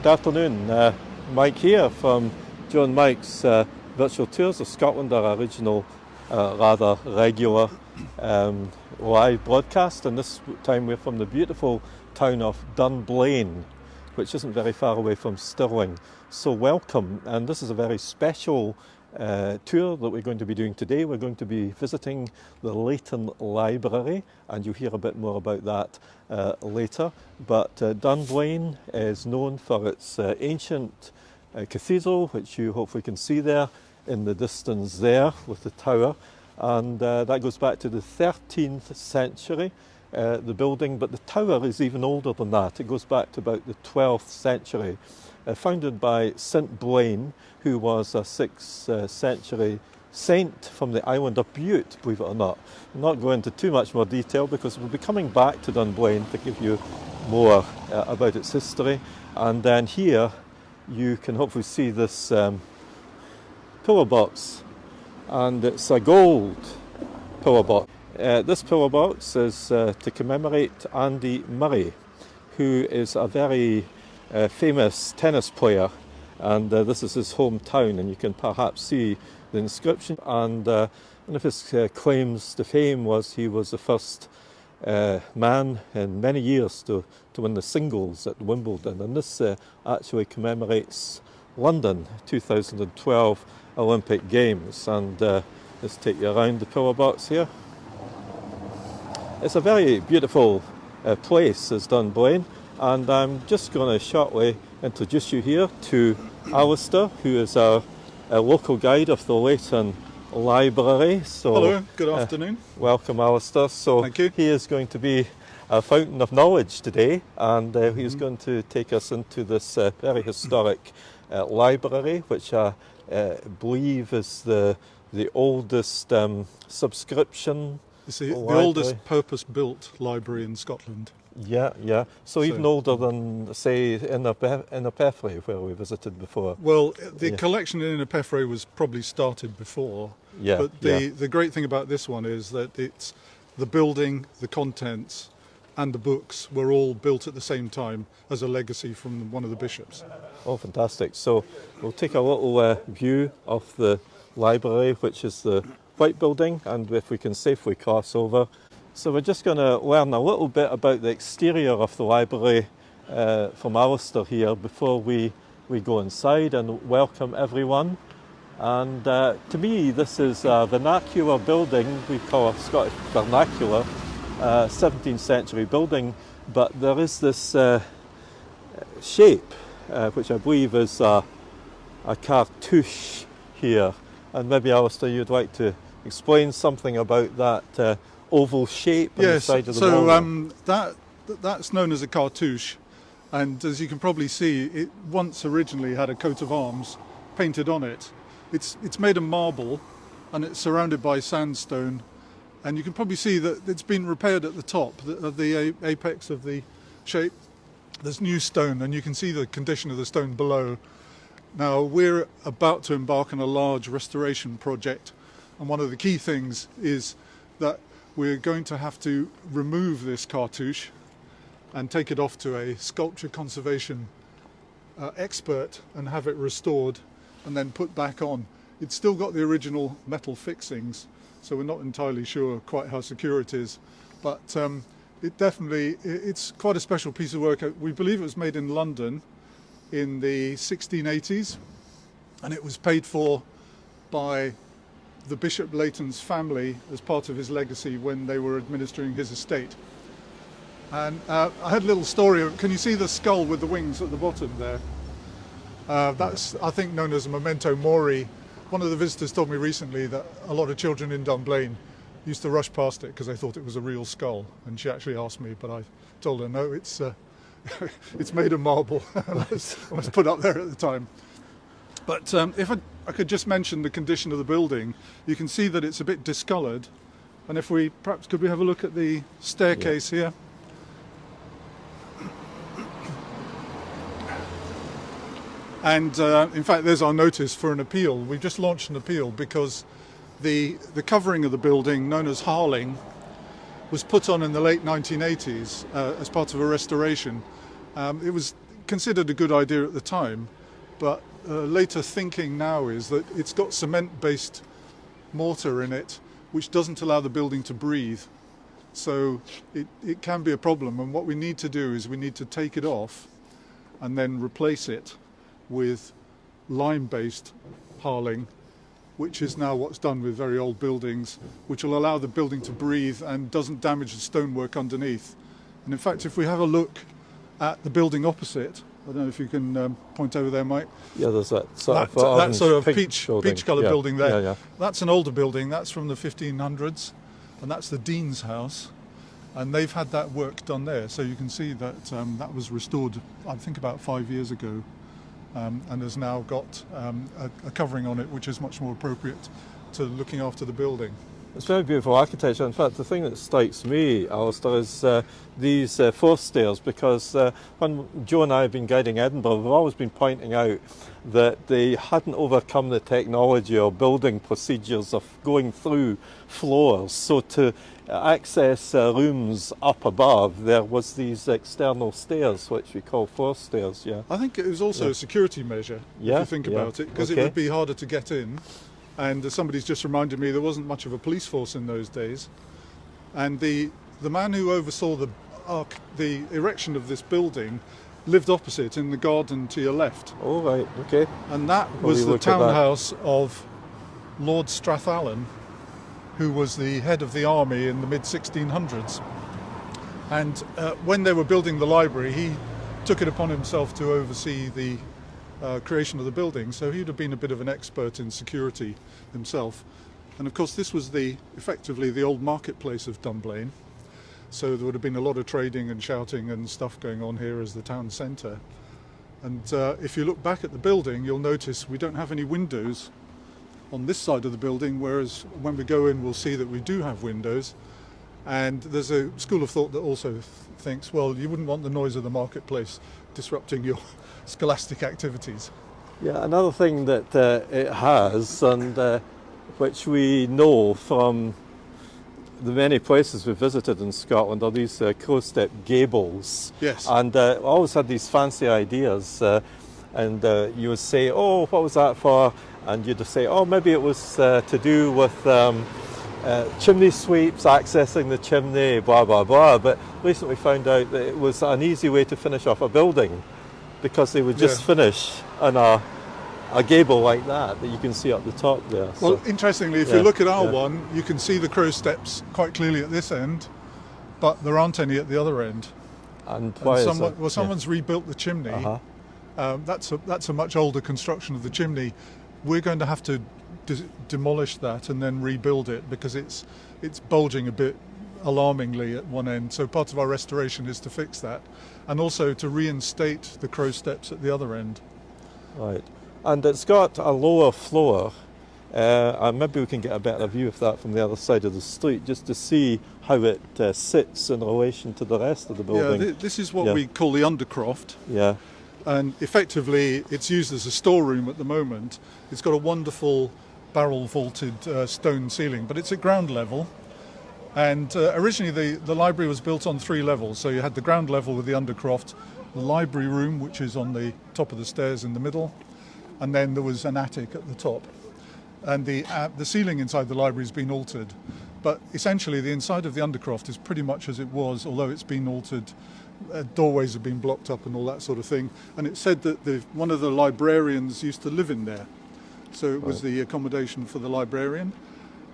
Good afternoon, Mike here from Joe and Mike's Virtual Tours of Scotland, our original, rather regular live broadcast, and this time we're from the beautiful town of Dunblane, which isn't very far away from Stirling. So welcome, and this is a very special tour that we're going to be doing today. We're going to be visiting the Leighton Library, and you'll hear a bit more about that later. But Dunblane is known for its ancient cathedral, which you hopefully can see there in the distance there with the tower, and that goes back to the 13th century, the building, but the tower is even older than that. It goes back to about the 12th century. Founded by St. Blaine, who was a 6th century saint from the island of Bute, believe it or not. I'm not going into too much more detail because we'll be coming back to Dunblane to give you more about its history. And then here you can hopefully see this pillar box, and it's a gold pillar box. This pillar box is to commemorate Andy Murray, who is a very famous tennis player, and this is his hometown, and you can perhaps see the inscription. And one of his claims to fame was he was the first man in many years to win the singles at Wimbledon, and this actually commemorates London 2012 Olympic Games. And let's take you around the pillar box here. It's a very beautiful place, is Dunblane. And I'm just going to shortly introduce you here to Alistair, who is our local guide of the Leighton Library. So, hello, good afternoon. Welcome, Alistair. So thank you. He is going to be a fountain of knowledge today, and he's going to take us into this very historic library, which I believe is the oldest subscription. It's the oldest purpose-built library in Scotland. Yeah. So even older than, say, in Peffray, where we visited before. Well, the collection in Peffray was probably started before. But the great thing about this one is that it's the building, the contents, and the books were all built at the same time as a legacy from one of the bishops. Oh, fantastic! So we'll take a little view of the library, which is the White Building, and if we can safely cross over. So we're just going to learn a little bit about the exterior of the library from Alistair here before we go inside, and welcome everyone. And to me, this is a vernacular building. We call it Scottish vernacular, 17th century building, but there is this shape, which I believe is a cartouche here. And maybe, Alistair, you'd like to explain something about that oval shape on the side of the wall. So that's known as a cartouche, and as you can probably see, it once originally had a coat of arms painted on it. It's made of marble, and it's surrounded by sandstone, and you can probably see that it's been repaired at the top of the apex of the shape. There's new stone, and you can see the condition of the stone below. Now we're about to embark on a large restoration project, and one of the key things is that we're going to have to remove this cartouche and take it off to a sculpture conservation expert and have it restored and then put back on. It's still got the original metal fixings, so we're not entirely sure quite how secure it is, but it's quite a special piece of work. We believe it was made in London in the 1680s, and it was paid for by the Bishop Leighton's family as part of his legacy when they were administering his estate. And I had a little story. Can you see the skull with the wings at the bottom there? That's, I think, known as a memento mori. One of the visitors told me recently that a lot of children in Dunblane used to rush past it because they thought it was a real skull, and she actually asked me, but I told her no, it's made of marble. It was put up there at the time. But if I could just mention the condition of the building, you can see that it's a bit discoloured. And if we could we have a look at the staircase here? And in fact, there's our notice for an appeal. We've just launched an appeal because the covering of the building, known as Harling, was put on in the late 1980s as part of a restoration. It was considered a good idea at the time, but later thinking now is that it's got cement-based mortar in it, which doesn't allow the building to breathe. So it can be a problem, and what we need to do is we need to take it off and then replace it with lime-based harling, which is now what's done with very old buildings, which will allow the building to breathe and doesn't damage the stonework underneath. And in fact, if we have a look at the building opposite, I don't know if you can point over there, Mike. Yeah, there's that sort of pink peach-coloured building there. Yeah. That's an older building. That's from the 1500s, and that's the Dean's house. And they've had that work done there. So you can see that that was restored, I think, about 5 years ago, and has now got a covering on it, which is much more appropriate to looking after the building. It's very beautiful architecture. In fact, the thing that strikes me, Alistair, is these forced stairs, because when Joe and I have been guiding Edinburgh, we've always been pointing out that they hadn't overcome the technology or building procedures of going through floors. So to access rooms up above, there was these external stairs, which we call forced stairs. Yeah, I think it was also a security measure, if you think about it, because it would be harder to get in. And somebody's just reminded me there wasn't much of a police force in those days. And the man who oversaw the erection of this building lived opposite in the garden to your left. Oh, right, okay. And that was the townhouse of Lord Strathallan, who was the head of the army in the mid-1600s. And when they were building the library, he took it upon himself to oversee the creation of the building, so he'd have been a bit of an expert in security himself. And of course this was effectively the old marketplace of Dunblane, so there would have been a lot of trading and shouting and stuff going on here as the town centre. And if you look back at the building, you'll notice we don't have any windows on this side of the building, whereas when we go in we'll see that we do have windows. And there's a school of thought that also thinks, well, you wouldn't want the noise of the marketplace disrupting your scholastic activities. Yeah, another thing that it has, and which we know from the many places we've visited in Scotland, are these crow-step gables. Yes. And I always had these fancy ideas, and you would say, oh, what was that for? And you'd say, oh, maybe it was to do with chimney sweeps, accessing the chimney, blah, blah, blah. But recently found out that it was an easy way to finish off a building, because they would just finish on a gable like that you can see up the top there. Well, interestingly, if you look at our one, you can see the crow steps quite clearly at this end, but there aren't any at the other end. And why is that? Well, someone's rebuilt the chimney. That's a much older construction of the chimney. We're going to have to demolish that and then rebuild it, because it's bulging a bit alarmingly at one end. So part of our restoration is to fix that, and also to reinstate the crow steps at the other end. Right, and it's got a lower floor, and maybe we can get a better view of that from the other side of the street, just to see how it sits in relation to the rest of the building. Yeah, this is what we call the undercroft. Yeah. And effectively it's used as a storeroom at the moment. It's got a wonderful barrel vaulted stone ceiling, but it's at ground level. And originally the library was built on 3 levels. So you had the ground level with the undercroft, the library room, which is on the top of the stairs in the middle, and then there was an attic at the top. And the ceiling inside the library has been altered. But essentially the inside of the undercroft is pretty much as it was, although it's been altered. Doorways have been blocked up and all that sort of thing. And it's said that one of the librarians used to live in there. So it was the accommodation for the librarian.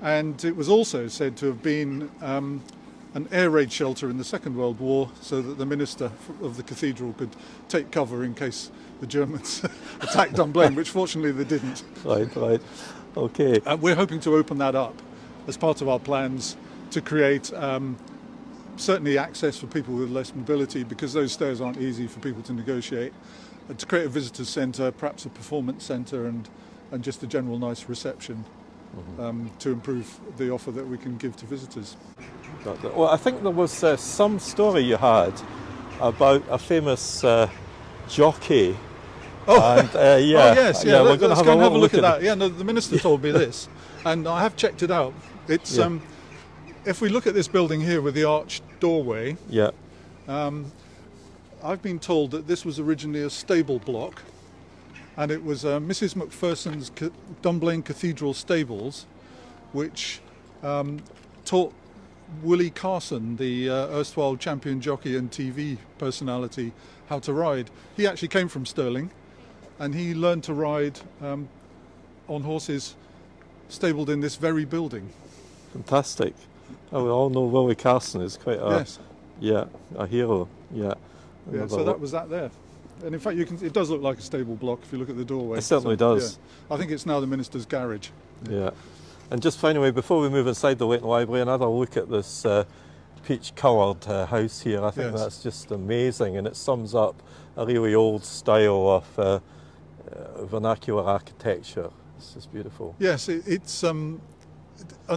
And it was also said to have been an air raid shelter in the Second World War, so that the minister of the cathedral could take cover in case the Germans attacked Dunblane, which fortunately they didn't. Right. Okay. We're hoping to open that up as part of our plans to create certainly access for people with less mobility, because those stairs aren't easy for people to negotiate, to create a visitors centre, perhaps a performance centre, and just a general nice reception to improve the offer that we can give to visitors. Well, I think there was some story you had about a famous jockey. Oh, and, yes. we're going to have a look at that. Yeah, no, the minister told me this, and I have checked it out. It's if we look at this building here with the arched doorway, I've been told that this was originally a stable block, and it was Mrs. Macpherson's Dunblane Cathedral stables, which taught Willie Carson, the erstwhile champion jockey and TV personality, how to ride. He actually came from Stirling, and he learned to ride on horses stabled in this very building. Fantastic. Oh, we all know Willie Carson is quite a Yes. yeah, a hero. Yeah. Yeah, so that was that there. And in fact, it does look like a stable block if you look at the doorway. It certainly does. Yeah. I think it's now the minister's garage. Yeah. And just finally, before we move inside the Leighton Library, another look at this peach-coloured house here. I think Yes. that's just amazing, and it sums up a really old style of vernacular architecture. It's just beautiful. Yes, it's on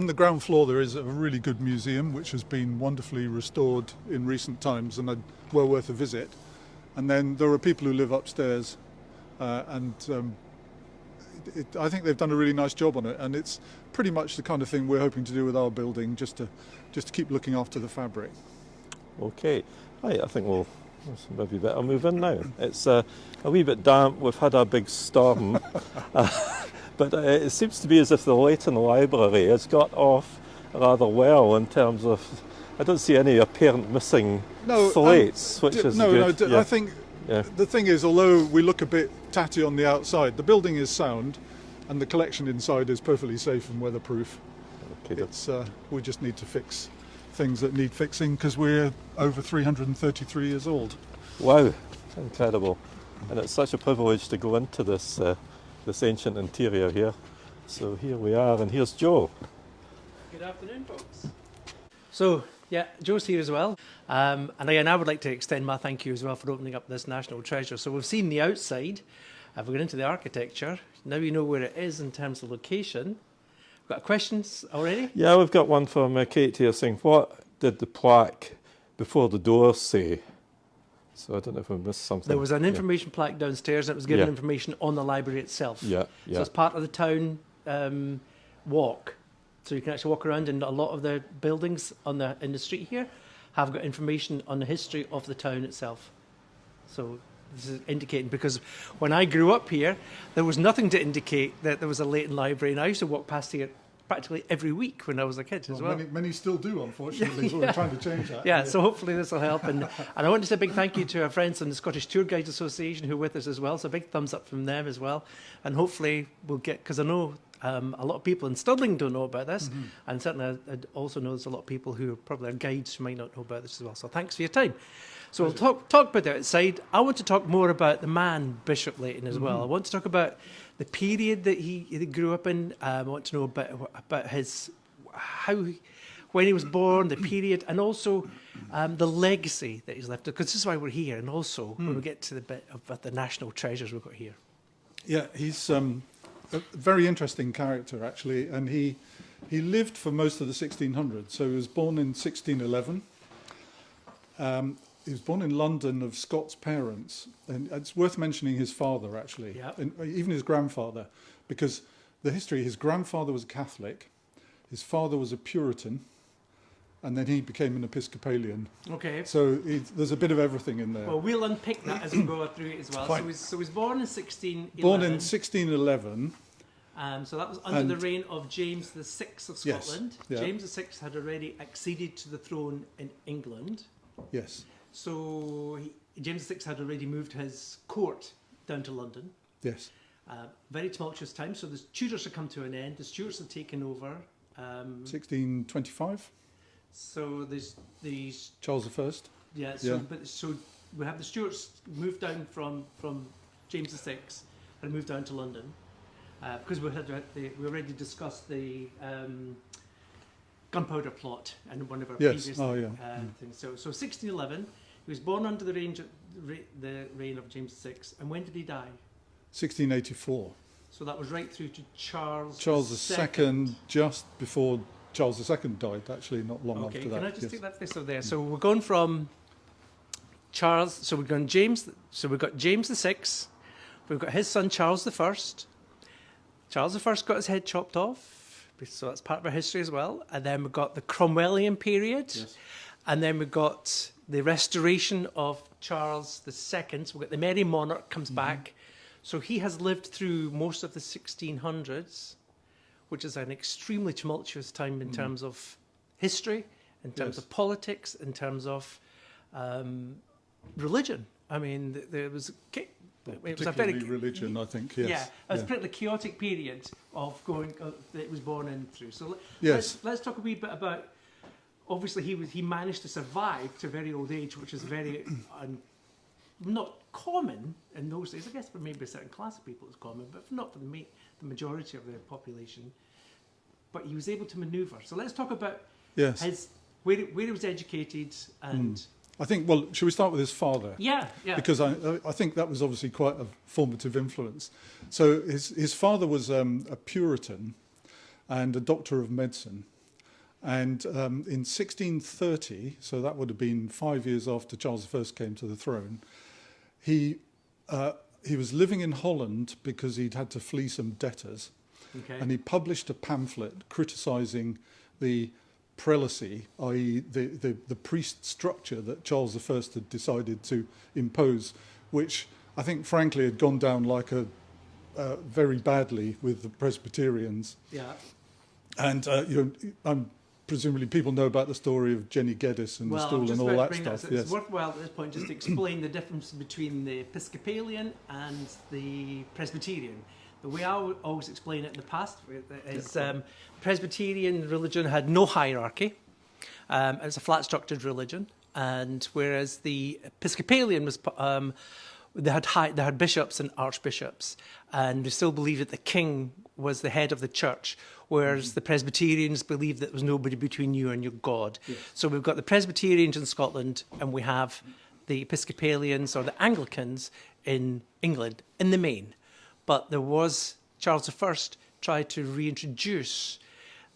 the ground floor there is a really good museum which has been wonderfully restored in recent times and well worth a visit. And then there are people who live upstairs, and I think they've done a really nice job on it. And it's pretty much the kind of thing we're hoping to do with our building, just to keep looking after the fabric. Okay, right, I think we'll maybe better move in now. It's a wee bit damp. We've had a big storm, but it seems to be as if the Leighton Library has got off rather well in terms of. I don't see any apparent missing slates, which is good. No, I think the thing is, although we look a bit tatty on the outside, the building is sound, and the collection inside is perfectly safe and weatherproof. Okay, We just need to fix things that need fixing because we're over 333 years old. wow, incredible! And it's such a privilege to go into this this ancient interior here. So here we are, and here's Joe. Good afternoon, folks. So, yeah, Joe's here as well. And again, I would like to extend my thank you as well for opening up this national treasure. So we've seen the outside, we've gone into the architecture. Now we know where it is in terms of location. Got questions already? Yeah, we've got one from Kate here saying, what did the plaque before the door say? So I don't know if we missed something. There was an information plaque downstairs and it was giving Yeah. information on the library itself. Yeah, So it's part of the town walk. So you can actually walk around, and a lot of the buildings in the street here have got information on the history of the town itself. So this is indicating, because when I grew up here, there was nothing to indicate that there was a Leighton Library, and I used to walk past here practically every week when I was a kid as well. Many still do, unfortunately, so we're trying to change that. Yeah, so hopefully this will help. And I want to say a big thank you to our friends in the Scottish Tour Guides Association who are with us as well. So a big thumbs up from them as well. And hopefully we'll get, because I know a lot of people in Stirling don't know about this. Mm-hmm. And certainly I also know there's a lot of people who are probably our guides who might not know about this as well. So thanks for your time. So we'll talk about the outside. I want to talk more about the man, Bishop Leighton, as well. I want to talk about the period that he grew up in. I want to know about when he was born, the period, and also the legacy that he's left. Because this is why we're here, and also when we get to the bit of the national treasures we've got here. Yeah, he's a very interesting character, actually, and he lived for most of the 1600s. So he was born in 1611. He was born in London of Scots parents, and it's worth mentioning his father, actually, and even his grandfather, because the history, his grandfather was a Catholic, his father was a Puritan, and then he became an Episcopalian. Okay. So there's a bit of everything in there. Well, we'll unpick that as we go through it as well. So he was born in 1611. Born in 1611. So that was under the reign of James VI of Scotland. Yes, yeah. James VI had already acceded to the throne in England. Yes. So James VI had already moved his court down to London. Yes. Very tumultuous time. So the Tudors had come to an end. The Stuarts had taken over. 1625. So there's these Charles I. Yeah. So we have the Stuarts moved down from James VI and moved down to London because we already discussed the gunpowder plot and one of our previous things. So 1611. He was born under the reign of James VI. And when did he die? 1684. So that was right through to Charles II, just before Charles II died, actually, not long after that. Okay, can I just take that place over there? So we're going from Charles, so we're going James, so we've got James VI, we've got his son Charles I. Charles I got his head chopped off, so that's part of our history as well. And then we've got the Cromwellian period, and then we've got the restoration of Charles II. So we've got the Merry Monarch comes back. So he has lived through most of the 1600s, which is an extremely tumultuous time in terms of history, in terms of politics, in terms of religion. I mean, there was... It was a very religion, I think, yes. Yeah, it was a pretty chaotic period of going that it was born in through. So let's talk a wee bit about. Obviously, he managed to survive to a very old age, which is very not common in those days. I guess for maybe a certain class of people it's common, but not for the majority of the population. But he was able to manoeuvre. So let's talk about his where he was educated and. I think, well, should we start with his father? Yeah. Because I think that was obviously quite a formative influence. So his father was a Puritan and a doctor of medicine. And in 1630, so that would have been 5 years after Charles I came to the throne, he was living in Holland because he'd had to flee some debtors. Okay. And he published a pamphlet criticising the prelacy, i.e. the priest structure that Charles I had decided to impose, which I think frankly had gone down like very badly with the Presbyterians. Yeah. And presumably people know about the story of Jenny Geddes and the stool and all that stuff. It's worthwhile at this point just to explain the difference between the Episcopalian and the Presbyterian. The way I always explain it in the past is Presbyterian religion had no hierarchy. It's a flat-structured religion, and whereas the Episcopalian was they had bishops and archbishops, and they still believed that the king was the head of the church, whereas the Presbyterians believed that there was nobody between you and your God. Yes. So we've got the Presbyterians in Scotland, and we have the Episcopalians or the Anglicans in England, in the main. But there was, Charles I tried to reintroduce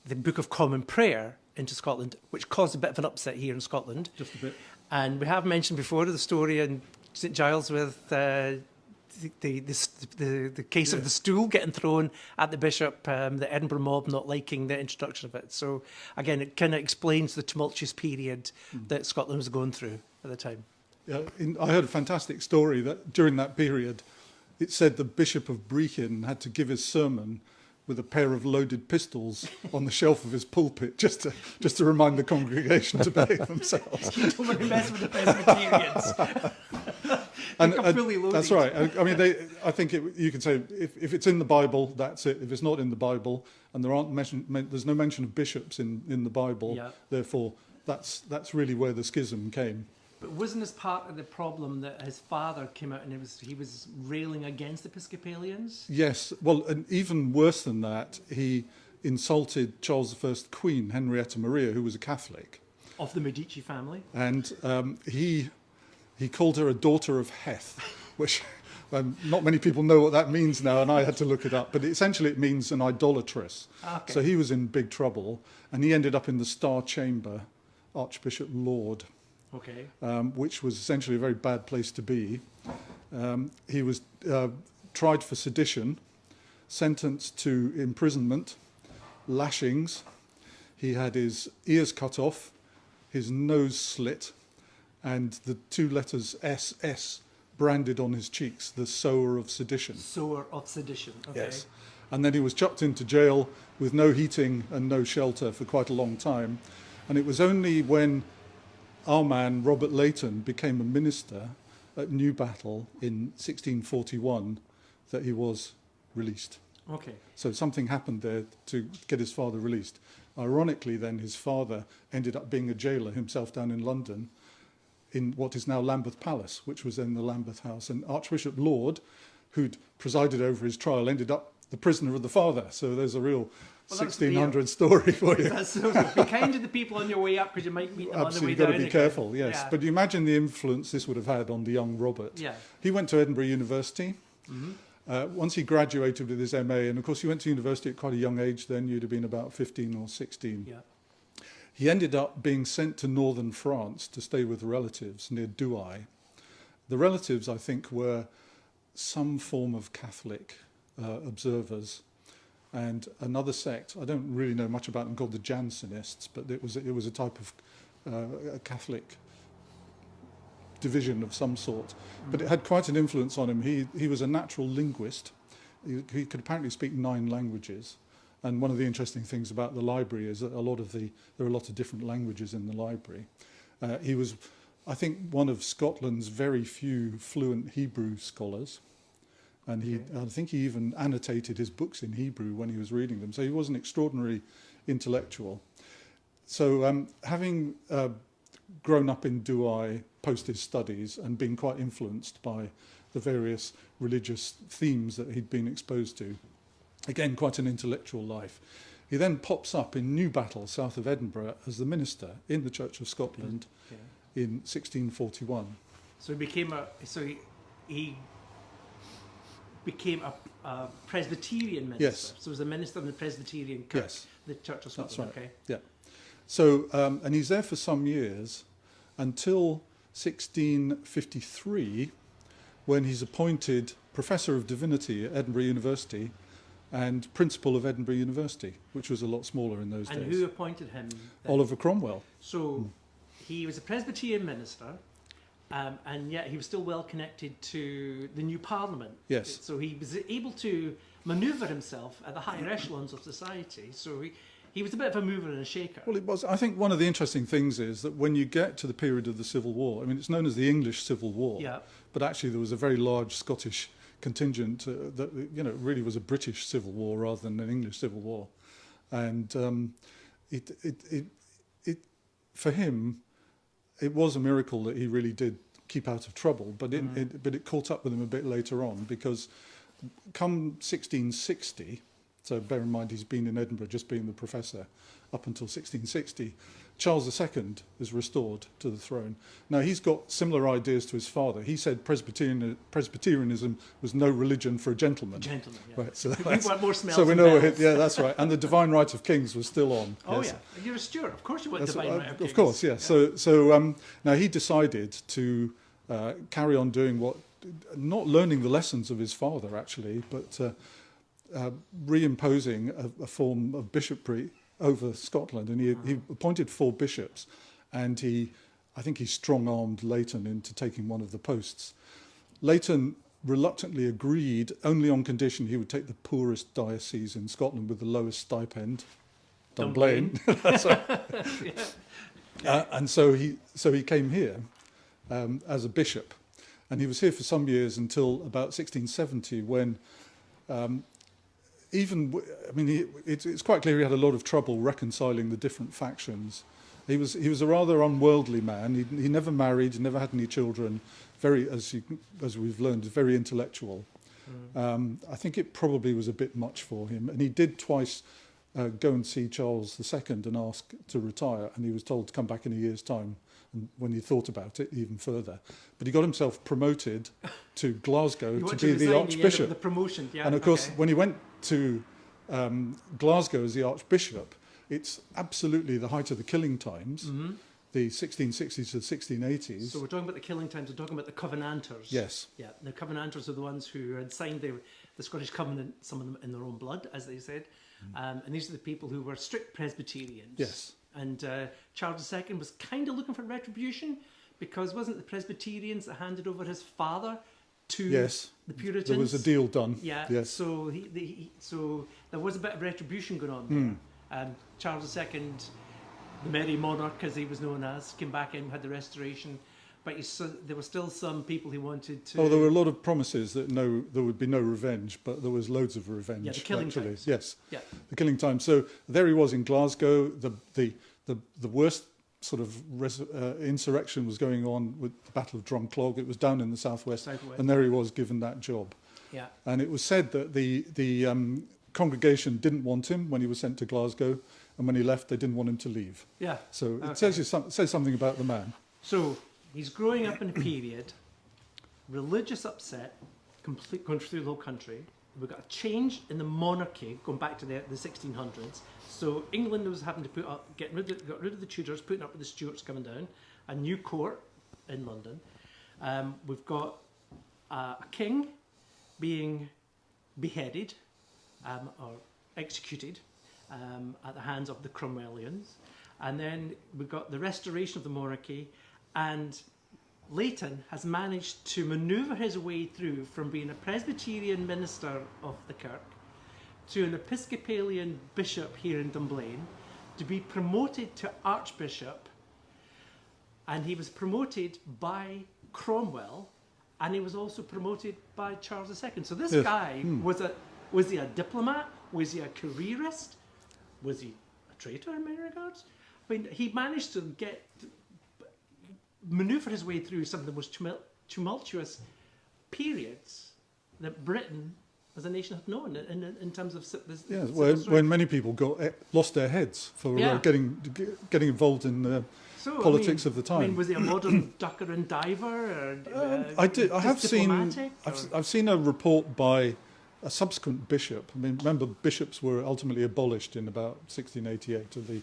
the Book of Common Prayer into Scotland, which caused a bit of an upset here in Scotland. Just a bit. And we have mentioned before the story in St Giles with the case of the stool getting thrown at the bishop, the Edinburgh mob not liking the introduction of it. So again, it kind of explains the tumultuous period that Scotland was going through at the time. Yeah, I heard a fantastic story that during that period, it said the Bishop of Brechin had to give his sermon with a pair of loaded pistols on the shelf of his pulpit just to remind the congregation to behave themselves. You don't want to mess with the Presbyterians. and that's right. I mean, I think you can say if it's in the Bible, that's it. If it's not in the Bible, and there's no mention of bishops in the Bible, therefore that's really where the schism came. But wasn't this part of the problem that his father came out and he was railing against Episcopalians? Yes. Well, and even worse than that, he insulted Charles I's Queen, Henrietta Maria, who was a Catholic. Of the Medici family. And he called her a daughter of Heth, which not many people know what that means now, and I had to look it up. But essentially it means an idolatress. Okay. So he was in big trouble, and he ended up in the Star Chamber, Archbishop Laud. Okay. Which was essentially a very bad place to be. He was tried for sedition, sentenced to imprisonment, lashings. He had his ears cut off, his nose slit, and the two letters SS branded on his cheeks, the sower of sedition. Sower of sedition, okay. Yes. And then he was chucked into jail with no heating and no shelter for quite a long time. And it was only when our man, Robert Leighton, became a minister at Newbattle in 1641 that he was released. Okay. So something happened there to get his father released. Ironically, then, his father ended up being a jailer himself down in London in what is now Lambeth Palace, which was then the Lambeth House. And Archbishop Laud, who'd presided over his trial, ended up the prisoner of the father. So there's a real 1600 story for you. That's so good. Be kind to the people on your way up because you might meet them on the way down. Absolutely, you've got to be careful, yes. Yeah. But you imagine the influence this would have had on the young Robert. Yeah. He went to Edinburgh University. Mm-hmm. Once he graduated with his MA, and of course he went to university at quite a young age then, you'd have been about 15 or 16. Yeah. He ended up being sent to northern France to stay with relatives near Douai. The relatives, I think, were some form of Catholic observers, and another sect, I don't really know much about them, called the Jansenists, but it was a type of Catholic division of some sort. But it had quite an influence on him. He was a natural linguist. He could apparently speak 9 languages. And one of the interesting things about the library is that there are a lot of different languages in the library. He was, I think, one of Scotland's very few fluent Hebrew scholars. And I think he even annotated his books in Hebrew when he was reading them. So he was an extraordinary intellectual. So having grown up in Douai post his studies and being quite influenced by the various religious themes that he'd been exposed to, again, quite an intellectual life. He then pops up in Newbattle, south of Edinburgh, as the minister in the Church of Scotland in 1641. So he became a Presbyterian minister. Yes. So he was a minister in the Presbyterian Church, Yes. the Church of Scotland. That's right. Okay. Yeah. So, and he's there for some years until 1653, when he's appointed Professor of Divinity at Edinburgh University and Principal of Edinburgh University, which was a lot smaller in those days. And who appointed him then? Oliver Cromwell. So he was a Presbyterian minister, and yet he was still well connected to the new Parliament. Yes. So he was able to manoeuvre himself at the higher echelons of society. So he was a bit of a mover and a shaker. Well, it was. I think one of the interesting things is that when you get to the period of the Civil War, I mean, it's known as the English Civil War, Yeah. but actually there was a very large Scottish contingent that, you know, really was a British Civil War rather than an English Civil War. And for him, it was a miracle that he really did keep out of trouble, but it caught up with him a bit later on, because come 1660, so bear in mind he's been in Edinburgh just being the professor up until 1660, Charles II is restored to the throne. Now, he's got similar ideas to his father. He said Presbyterianism was no religion for a gentleman. Gentleman, yeah. Right, so We want more smells so we and know, bells. yeah, that's right. And the divine right of kings was still on. Oh, yes. yeah. You're a steward. Of course you want That's divine what- right of of course, kings. yeah. So now he decided to carry on doing not learning the lessons of his father, actually, but reimposing a form of bishopry over Scotland, and he appointed 4 bishops, and I think he strong-armed Leighton into taking one of the posts. Leighton reluctantly agreed only on condition he would take the poorest diocese in Scotland with the lowest stipend, Dunblane. That's right. And so he came here as a bishop, and he was here for some years until about 1670, when it's quite clear he had a lot of trouble reconciling the different factions. He was a rather unworldly man. He never married, he never had any children. Very, as we've learned, very intellectual. I think it probably was a bit much for him, and he did twice go and see Charles II and ask to retire, and he was told to come back in a year's time. And when he thought about it, even further. But he got himself promoted to Glasgow to be the Archbishop. The promotion, yeah. And of course, when he went to Glasgow as the Archbishop, it's absolutely the height of the killing times, the 1660s to the 1680s. So we're talking about the killing times, we're talking about the Covenanters. Yes. Yeah, the Covenanters are the ones who had signed the Scottish Covenant, some of them in their own blood, as they said. And these are the people who were strict Presbyterians. Yes. And Charles II was kind of looking for retribution, because wasn't it the Presbyterians that handed over his father to the Puritans? There was a deal done. Yeah, yes. so so there was a bit of retribution going on there. Charles II, the Merry Monarch, as he was known as, came back in, had the restoration, but there were still some people who wanted to... Oh, there were a lot of promises that there would be no revenge, but there was loads of revenge. Yeah, the killing actually. times. Yes, Yeah. the killing time. So there he was in Glasgow. The worst sort of insurrection was going on with the Battle of Drumclog. It was down in the southwest, and there he was given that job. Yeah. And it was said that the congregation didn't want him when he was sent to Glasgow, and when he left, they didn't want him to leave. Yeah. So it says something about the man. So he's growing up in a period, religious upset, going through the whole country. We've got a change in the monarchy going back to the 1600s. So England was having to got rid of the Tudors, putting up with the Stuarts coming down, a new court in London. We've got a king being beheaded or executed at the hands of the Cromwellians. And then we've got the restoration of the monarchy, and Leighton has managed to manoeuvre his way through from being a Presbyterian minister of the kirk to an Episcopalian bishop here in Dunblane, to be promoted to Archbishop, and he was promoted by Cromwell, and he was also promoted by Charles II. So this guy was he a diplomat? Was he a careerist? Was he a traitor in many regards? I mean, he managed to manoeuvre his way through some of the most tumultuous periods that Britain as a nation had known in terms of when many people lost their heads for getting involved in the politics of the time. I mean, was he a modern ducker and diver? Or, I've seen a report by a subsequent bishop. I mean, remember, bishops were ultimately abolished in about 1688 of the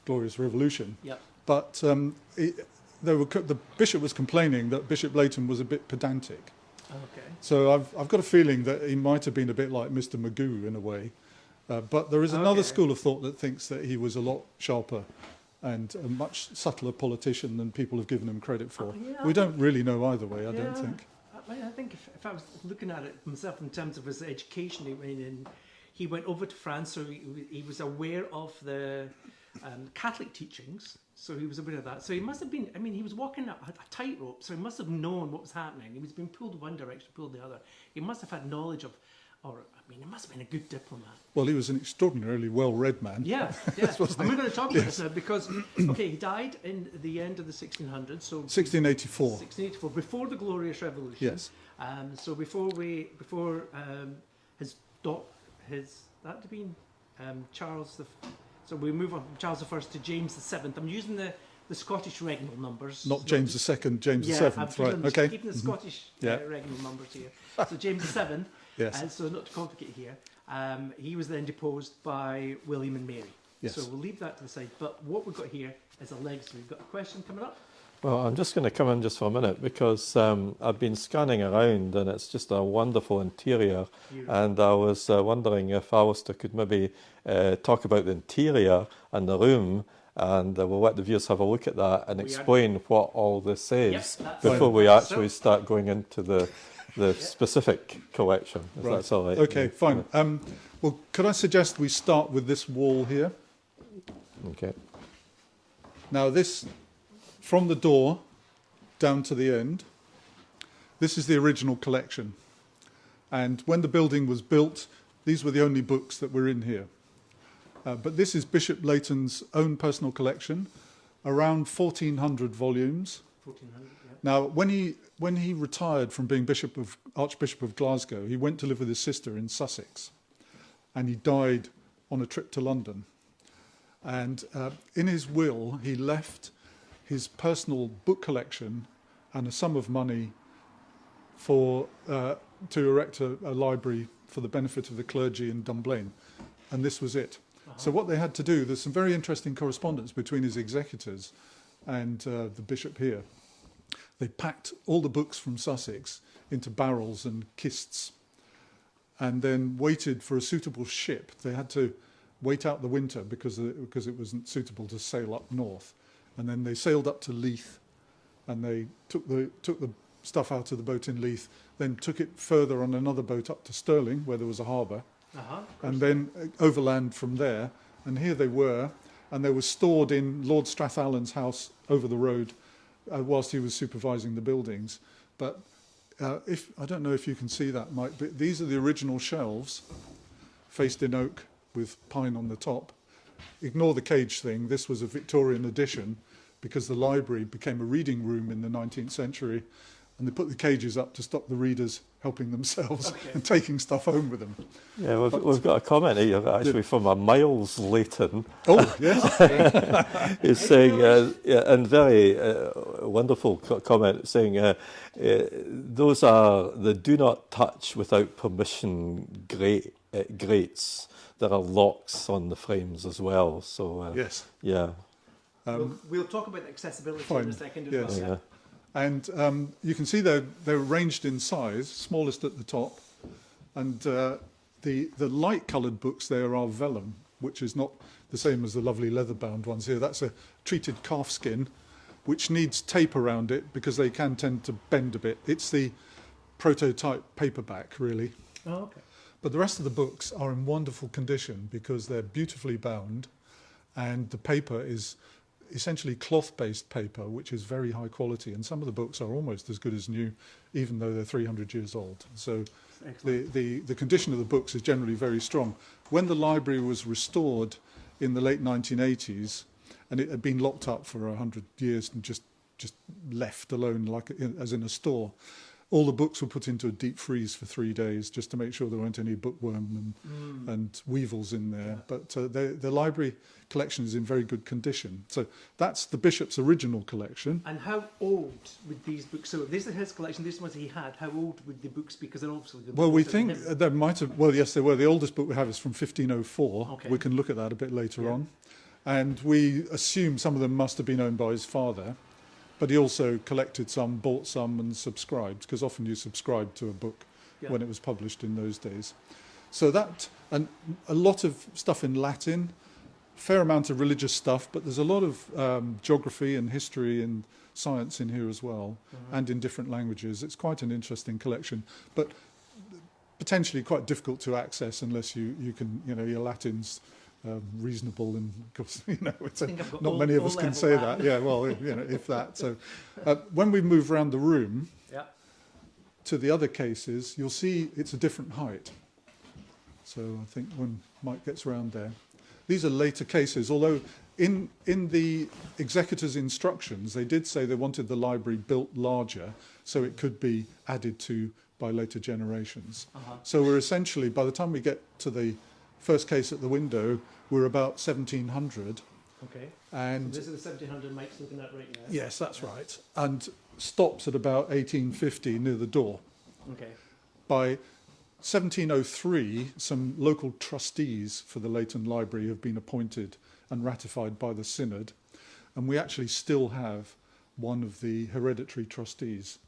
Glorious Revolution. Yep. But the bishop was complaining that Bishop Leighton was a bit pedantic. Okay. So I've got a feeling that he might have been a bit like Mr. Magoo in a way. But there is another school of thought that thinks that he was a lot sharper and a much subtler politician than people have given him credit for. We don't really know either way, I don't think. I think if I was looking at it myself in terms of his education, he went over to France, so he was aware of the Catholic teachings, so he was aware of that. So he must have been, he was walking a tightrope, so he must have known what was happening. He was being pulled one direction, pulled the other. He must have had knowledge of, he must have been a good diplomat. Well, he was an extraordinarily well-read man. Yeah. And we're going to talk about this now because, he died in the end of the 1600s. So 1684. 1684, before the Glorious Revolution. Yes. So before that had been Charles so we move on from Charles I to James VII. I'm using the Scottish regnal numbers. Not James II, James VII. Right, okay. Keeping the Scottish regnal numbers here. So James VII, yes. So not to complicate here, he was then deposed by William and Mary. Yes. So we'll leave that to the side. But what we've got here is a legacy. We've got a question coming up. Well, I'm just going to come in just for a minute because I've been scanning around and it's just a wonderful interior. And I was wondering if Alistair could maybe talk about the interior and the room, and we'll let the viewers have a look at that and explain what all this is before we actually start going into the specific collection, if that's all right. Okay, fine. Well, could I suggest we start with this wall here? Okay. Now this, from the door down to the end, this is the original collection. And when the building was built, these were the only books that were in here. But this is Bishop Leighton's own personal collection, around 1,400 volumes. 1,400, yeah. Now, when he retired from being Archbishop of Glasgow, he went to live with his sister in Sussex, and he died on a trip to London. And in his will, he left his personal book collection and a sum of money to erect a library for the benefit of the clergy in Dunblane, and this was it. So what they had to do, there's some very interesting correspondence between his executors and the bishop here. They packed all the books from Sussex into barrels and kists and then waited for a suitable ship. They had to wait out the winter because it wasn't suitable to sail up north. And then they sailed up to Leith and they took the stuff out of the boat in Leith, then took it further on another boat up to Stirling where there was a harbour. And then overland from there, and here they were, and they were stored in Lord Strathallan's house over the road whilst he was supervising the buildings. But I don't know if you can see that, Mike, but these are the original shelves, faced in oak with pine on the top. Ignore the cage thing. This was a Victorian addition because the library became a reading room in the 19th century, and they put the cages up to stop the readers helping themselves and taking stuff home with them. Yeah, we've got a comment here actually from a Miles Leighton. Oh, yes. He's saying, and very wonderful comment, saying, those are the do not touch without permission grates. There are locks on the frames as well. So, yes. Yeah. We'll talk about accessibility in a second as well. Yeah. And you can see they're arranged in size, smallest at the top. And the light-coloured books there are vellum, which is not the same as the lovely leather-bound ones here. That's a treated calf skin. which needs tape around it because they can tend to bend a bit. It's the prototype paperback, really. Oh, okay. But the rest of the books are in wonderful condition because they're beautifully bound, and the paper is essentially cloth-based paper, which is very high quality. And some of the books are almost as good as new, even though they're 300 years old. So the condition of the books is generally very strong. When the library was restored in the late 1980s, and it had been locked up for 100 years and just left alone, like as in a store, all the books were put into a deep freeze for 3 days just to make sure there weren't any bookworm and weevils in there. Yeah. But the library collection is in very good condition. So that's the Bishop's original collection. And how old would these books? So this is his collection. This was he had. How old would the books be? Because they're obviously well, we think there might have. Well, yes, they were. The oldest book we have is from 1504. Okay. We can look at that a bit later on, and we assume some of them must have been owned by his father. But he also collected some, bought some, and subscribed, because often you subscribed to a book when it was published in those days. So that, and a lot of stuff in Latin, fair amount of religious stuff, but there's a lot of geography and history and science in here as well, and in different languages. It's quite an interesting collection, but potentially quite difficult to access unless you can, your Latin's reasonable, and of course, it's not many of us can say that. Yeah, well, if that. So when we move around the room to the other cases, you'll see it's a different height. So I think when Mike gets around there, these are later cases, although in the executor's instructions, they did say they wanted the library built larger so it could be added to by later generations. So we're essentially, by the time we get to the first case at the window, we're about 1700. Okay. And so this is the 1700 Mike's looking at right now. Yes, that's right. And stops at about 1850 near the door. Okay. By 1703, some local trustees for the Leighton Library have been appointed and ratified by the Synod. And we actually still have one of the hereditary trustees,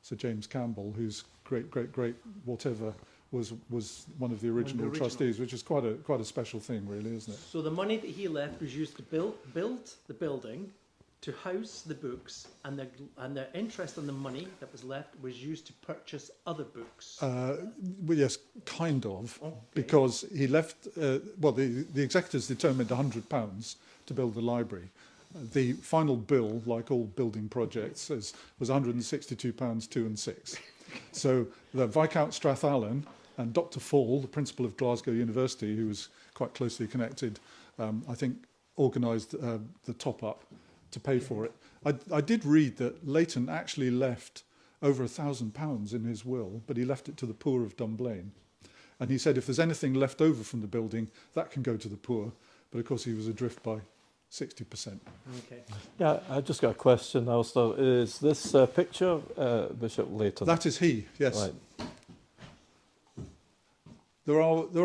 Sir James Campbell, who's great whatever, was one of the original trustees, which is quite a special thing, really, isn't it? So the money that he left was used to build the building, to house the books, and the interest on the money that was left was used to purchase other books. Well, yes, kind of, because he left. The executors determined £100 to build the library. The final bill, like all building projects, was £162 2 and 6. So the Viscount Strathallan and Dr. Fall, the principal of Glasgow University, who was quite closely connected, I think organised the top-up to pay for it. I did read that Leighton actually left over £1,000 in his will, but he left it to the poor of Dunblane. And he said if there's anything left over from the building, that can go to the poor. But of course he was adrift by 60%. Okay. Yeah, I just got a question, Alistair. Is this picture Bishop Leighton? That is he, yes. Right. There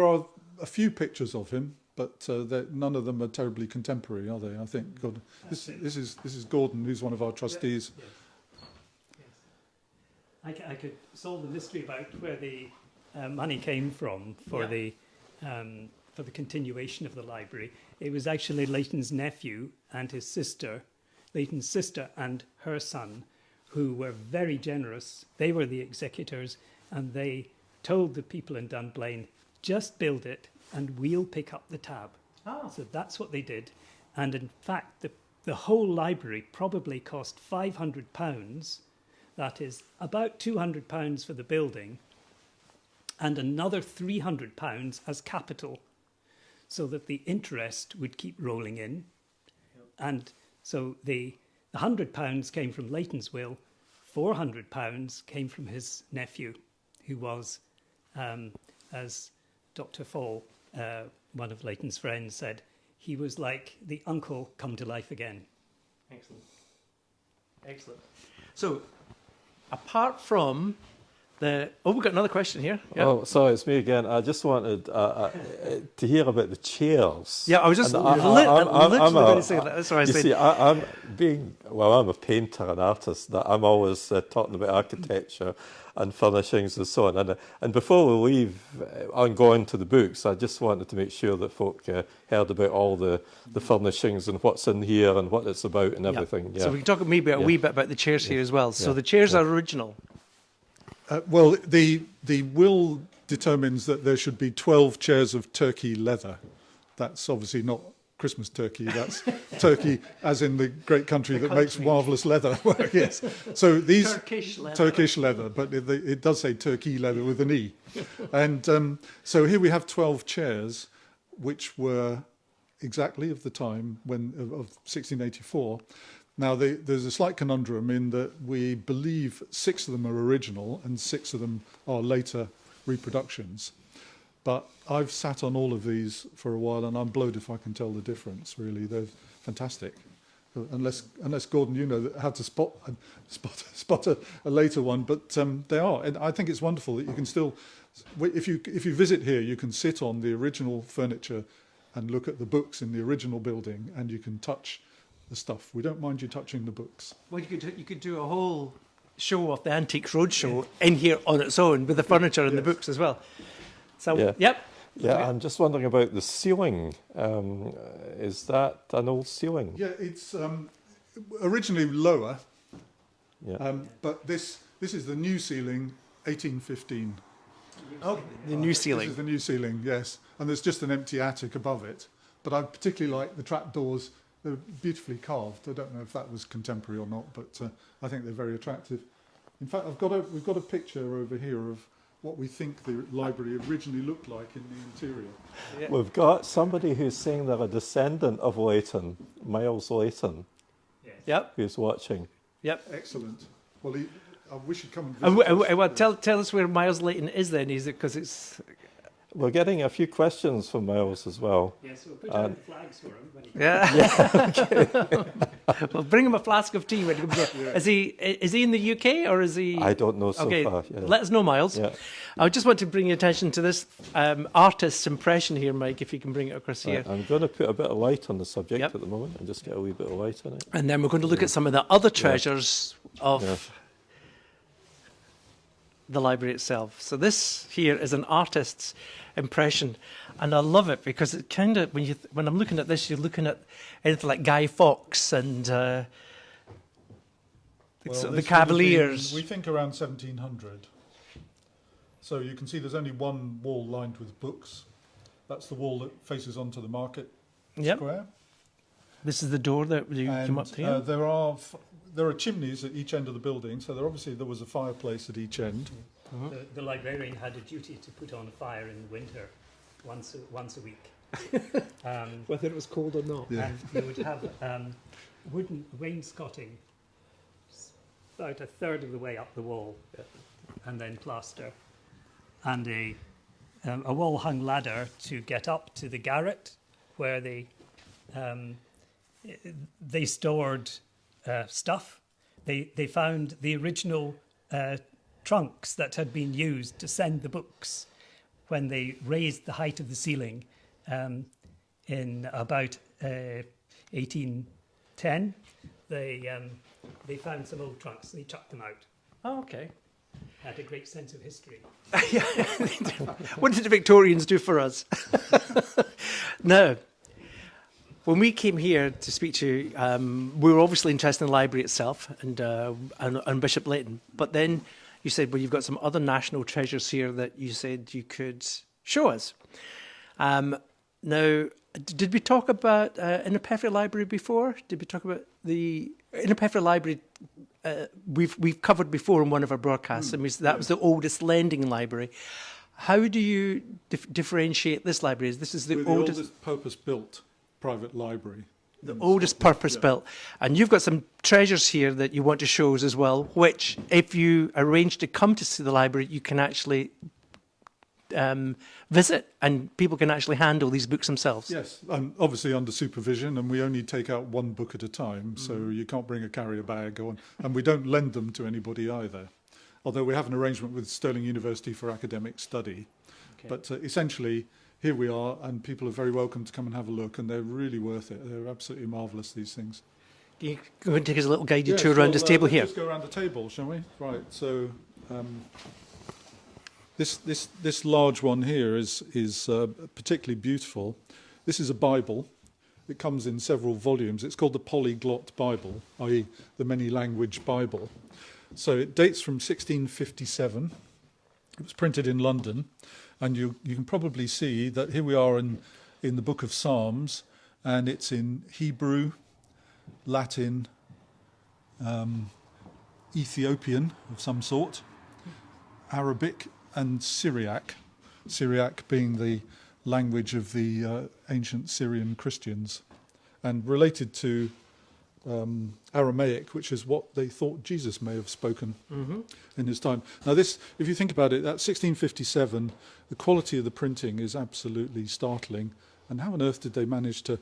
are a few pictures of him, but none of them are terribly contemporary, are they? I think. This is Gordon, who's one of our trustees. Yes. I could solve the mystery about where the money came from for the continuation of the library. It was actually Leighton's nephew and his sister, Leighton's sister and her son, who were very generous. They were the executors, and they told the people in Dunblane, just build it and we'll pick up the tab. So that's what they did. And in fact, the whole library probably cost £500. That is about £200 for the building and another £300 as capital, so that the interest would keep rolling in. Yep. And so the £100 came from Leighton's will, £400 came from his nephew, who was, as Dr. Fall, one of Leighton's friends, said, he was like the uncle come to life again. Excellent. So, apart from We've got another question here. Yeah. Oh, sorry, it's me again. I just wanted to hear about the chairs. Yeah, I was just And literally going to say that. That's why I you said. see, I'm I'm a painter and artist. That I'm always talking about architecture and furnishings and so on. And before we leave on going to the books, I just wanted to make sure that folk heard about all the furnishings and what's in here and what it's about and everything. Yeah. So we can talk maybe a wee bit about the chairs here as well. So the chairs are original. Well, the will determines that there should be 12 chairs of turkey leather. That's obviously not Christmas turkey. That's turkey, as in the great country that makes marvellous leather. Yes. So these Turkish leather, but it does say turkey leather with an E. And so here we have 12 chairs, which were exactly of the time of 1684. Now, there's a slight conundrum in that we believe 6 of them are original and 6 of them are later reproductions. But I've sat on all of these for a while and I'm blowed if I can tell the difference, really. They're fantastic. Unless Gordon, you know how to spot a later one, but they are. And I think it's wonderful that you can still, if you visit here, you can sit on the original furniture and look at the books in the original building and you can touch the stuff. We don't mind you touching the books. Well, you could do a whole show of the Antiques Roadshow in here on its own with the furniture and the books as well. So, yep. Yeah, I'm just wondering about the ceiling. Is that an old ceiling? Yeah, it's originally lower, but this is the new ceiling, 1815. Oh, the new ceiling. This is the new ceiling, yes. And there's just an empty attic above it. But I particularly like the trapdoors. They're beautifully carved. I don't know if that was contemporary or not, but I think they're very attractive. In fact, we've got a picture over here of what we think the library originally looked like in the interior. Yeah. We've got somebody who's saying they're a descendant of Leighton, Miles Leighton, who's watching. Yep. Excellent. Well, I wish he'd come and visit well, tell us where Miles Leighton is then. Is it because it's... We're getting a few questions from Miles as well. Yes, we'll put out flags for him. When he Well, bring him a flask of tea when he comes here. Is he in the UK or is he? I don't know so far. Yeah. Let us know, Miles. Yeah. I just want to bring your attention to this artist's impression here, Mike, if you can bring it across here. I'm going to put a bit of light on the subject at the moment and just get a wee bit of light on it. And then we're going to look at some of the other treasures of the library itself. So this here is an artist's impression, and I love it because it kind of when I'm looking at this, you're looking at anything like Guy Fawkes and the Cavaliers. We think around 1700. So you can see there's only one wall lined with books. That's the wall that faces onto the market square. This is the door that you come up to. There are chimneys at each end of the building, so there was a fireplace at each end. Mm-hmm. The librarian had a duty to put on a fire in the winter once a week. Whether it was cold or not. Yeah. And they would have wooden wainscoting about a third of the way up the wall, and then plaster, and a wall-hung ladder to get up to the garret where they stored stuff. They found the original trunks that had been used to send the books when they raised the height of the ceiling in about 1810. They found some old trunks and they chucked them out. Oh, okay. Had a great sense of history. What did the Victorians do for us? No. When we came here to speak to you, we were obviously interested in the library itself and Bishop Leighton. But then you said, well, you've got some other national treasures here that you said you could show us. Now, did we talk about Innerpeffray Library before? Did we talk about the Innerpeffray Library? We've covered before in one of our broadcasts. I mean, that was the oldest lending library. How do you differentiate this library? This is the oldest purpose-built private library. The oldest purpose-built. And you've got some treasures here that you want to show us as well, which, if you arrange to come to see the library, you can actually visit, and people can actually handle these books themselves. Yes, and obviously under supervision, and we only take out one book at a time, so you can't bring a carrier bag on, and we don't lend them to anybody either. although we have an arrangement with Stirling University for academic study. Okay. But essentially, here we are, and people are very welcome to come and have a look, and they're really worth it. They're absolutely marvellous, these things. Can you go and take us a little guided Yes, tour around well, this table let's here? just go around the table, shall we? Right. So this large one here is particularly beautiful. This is a Bible. It comes in several volumes. It's called the Polyglot Bible, i.e. the Many-Language Bible. So it dates from 1657. It was printed in London, and you can probably see that here we are in the Book of Psalms, and it's in Hebrew, Latin, Ethiopian of some sort, Arabic, and Syriac. Syriac being the language of the ancient Syrian Christians, and related to Aramaic, which is what they thought Jesus may have spoken in his time. Now this, if you think about it, that's 1657, the quality of the printing is absolutely startling. And how on earth did they manage to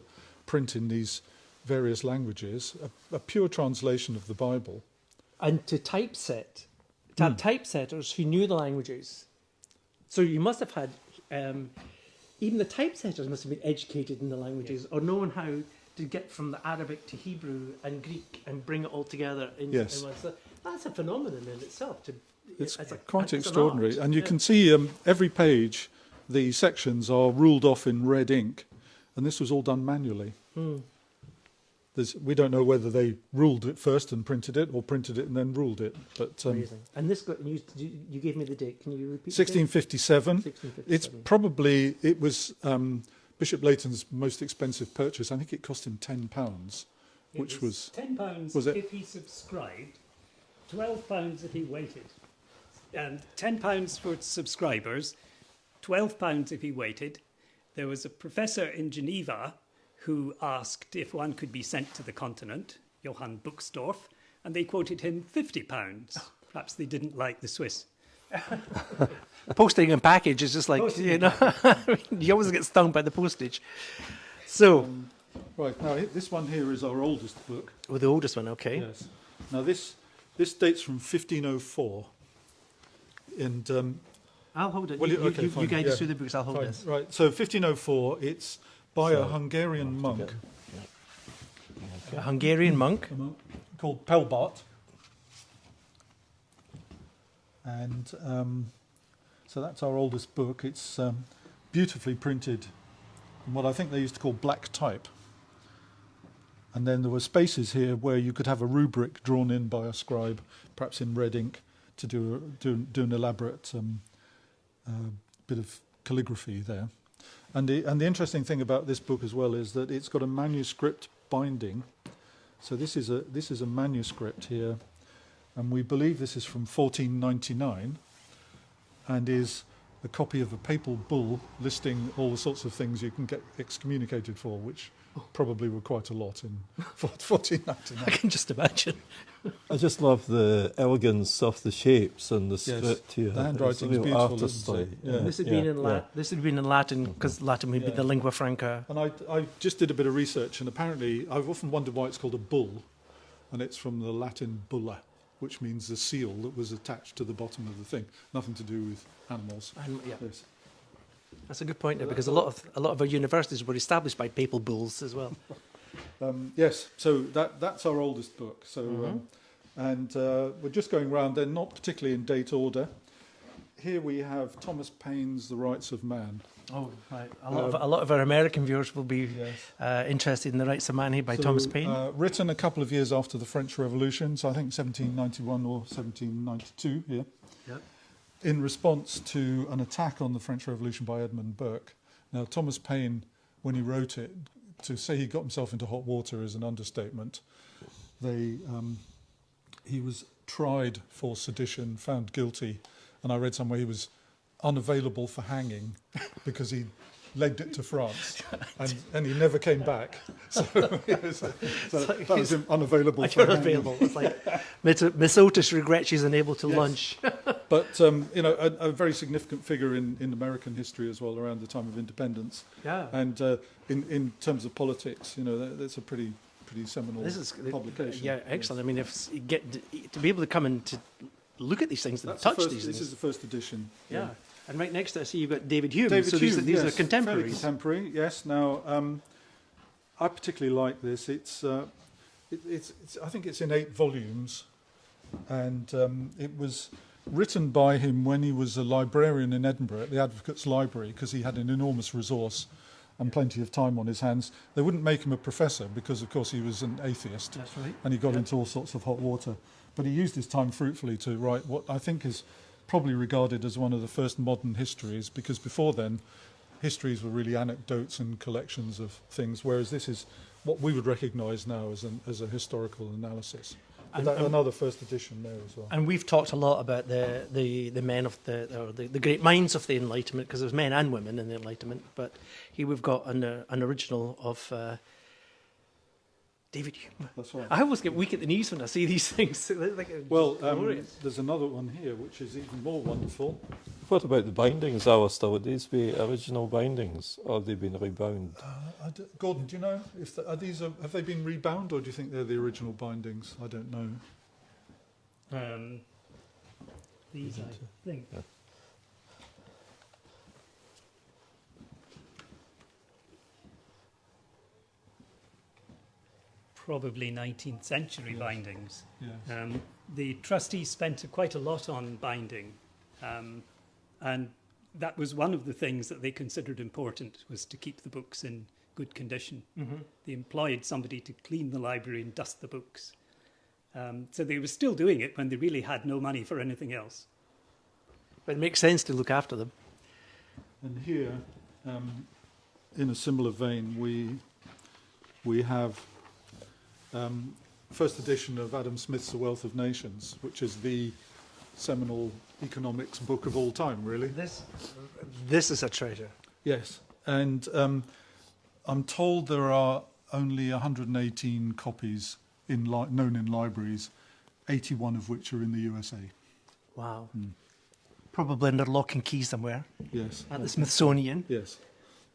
print in these various languages a pure translation of the Bible? And to typeset, to have typesetters who knew the languages. So you must have had, even the typesetters must have been educated in the languages, or known how to get from the Arabic to Hebrew and Greek and bring it all together in one. So that's a phenomenon in itself. It's as quite an extraordinary. art. And you can see every page, the sections are ruled off in red ink, and this was all done manually. We don't know whether they ruled it first and printed it, or printed it and then ruled it. But Amazing. And this got you gave me the date. Can you repeat? 1657. 1657. It's probably, it was Bishop Leighton's most expensive purchase. I think it cost him £10, which was £10 was it? if he subscribed, £12 if he waited, and £10 for subscribers, £12 if he waited. There was a professor in Geneva who asked if one could be sent to the continent, Johann Buxdorf, and they quoted him £50. Perhaps they didn't like the Swiss. Posting and package is just like, you know, you always get stung by the postage. So, right. Now this one here is our oldest book. well, the oldest one, okay. Yes. Now this dates from 1504, and I'll hold it. Well, you okay, fine, guide us yeah. through the books, I'll hold fine, this. right. So 1504. It's by a Hungarian monk. A Hungarian monk. Called Pelbart. And so that's our oldest book. It's beautifully printed in what I think they used to call black type. And then there were spaces here where you could have a rubric drawn in by a scribe, perhaps in red ink, to do an elaborate bit of calligraphy there. And the interesting thing about this book as well is that it's got a manuscript binding. So this is a manuscript here, and we believe this is from 1499, and is a copy of a papal bull listing all the sorts of things you can get excommunicated for, which probably were quite a lot in 1499. I can just imagine. I just love the elegance of the shapes and the Yes, script here. the handwriting's It's real beautiful, isn't artistry. it? Yeah. This had been in This had been in Latin, because Latin would be Yeah. the lingua franca. And I just did a bit of research, and apparently I've often wondered why it's called a bull, and it's from the Latin bulla, which means the seal that was attached to the bottom of the thing. Nothing to do with animals. And, yeah, Yes. that's a good point there, because a lot of our universities were established by papal bulls as well. Yes, so that's our oldest book. So, and we're just going round. They're not particularly in date order. Here we have Thomas Paine's *The Rights of Man*. Oh, right. A lot of our American viewers will be interested in *The Rights of Man* here by Thomas Paine. Written a couple of years after the French Revolution, so I think 1791 or 1792 here. Yep. In response to an attack on the French Revolution by Edmund Burke. Now, Thomas Paine, when he wrote it, to say he got himself into hot water is an understatement. He was tried for sedition, found guilty, and I read somewhere he was unavailable for hanging because he legged it to France, and he never came back. So, that was him unavailable for hanging. Unavailable. It's like Miss Otis regrets she's unable to lunch. But a very significant figure in American history as well, around the time of independence. Yeah. And in terms of politics, that's a pretty seminal This is publication. Yeah, excellent. I mean, to be able to come into look at these things and That's touch the first, these this things. is the first edition. Yeah. And right next to it, I see you've got David Hume. David so Hume, these yes, are contemporaries. fairly contemporary, yes. Now, I particularly like this. It's I think it's in 8 volumes, and it was written by him when he was a librarian in Edinburgh at the Advocates' Library, because he had an enormous resource and plenty of time on his hands. They wouldn't make him a professor because, of course, he was an atheist. That's right. And he got into all sorts of hot water. But he used his time fruitfully to write what I think is probably regarded as one of the first modern histories, because before then, histories were really anecdotes and collections of things, whereas this is what we would recognise now as a historical analysis. But another first edition there as well. And we've talked a lot about the men of the great minds of the Enlightenment, because there's men and women in the Enlightenment. But here we've got an original of David Hume. That's right. I always get weak at the knees when I see these things. Well, there's another one here which is even more wonderful. What about the bindings, Alistair? Would these be original bindings, or have they been rebound? Gordon, do you know if have they been rebound, or do you think they're the original bindings? I don't know. These, I think. Yeah. Probably 19th century bindings. Yes. The trustees spent quite a lot on binding, and that was one of the things that they considered important, was to keep the books in good condition. Mm-hmm. They employed somebody to clean the library and dust the books. So they were still doing it when they really had no money for anything else. But it makes sense to look after them. And here, in a similar vein, we have first edition of Adam Smith's The Wealth of Nations, which is the seminal economics book of all time, really. This is a treasure. Yes, and I'm told there are only 118 copies known in libraries, 81 of which are in the USA. Wow. Probably under lock and key somewhere Yes. at the Smithsonian. Yes.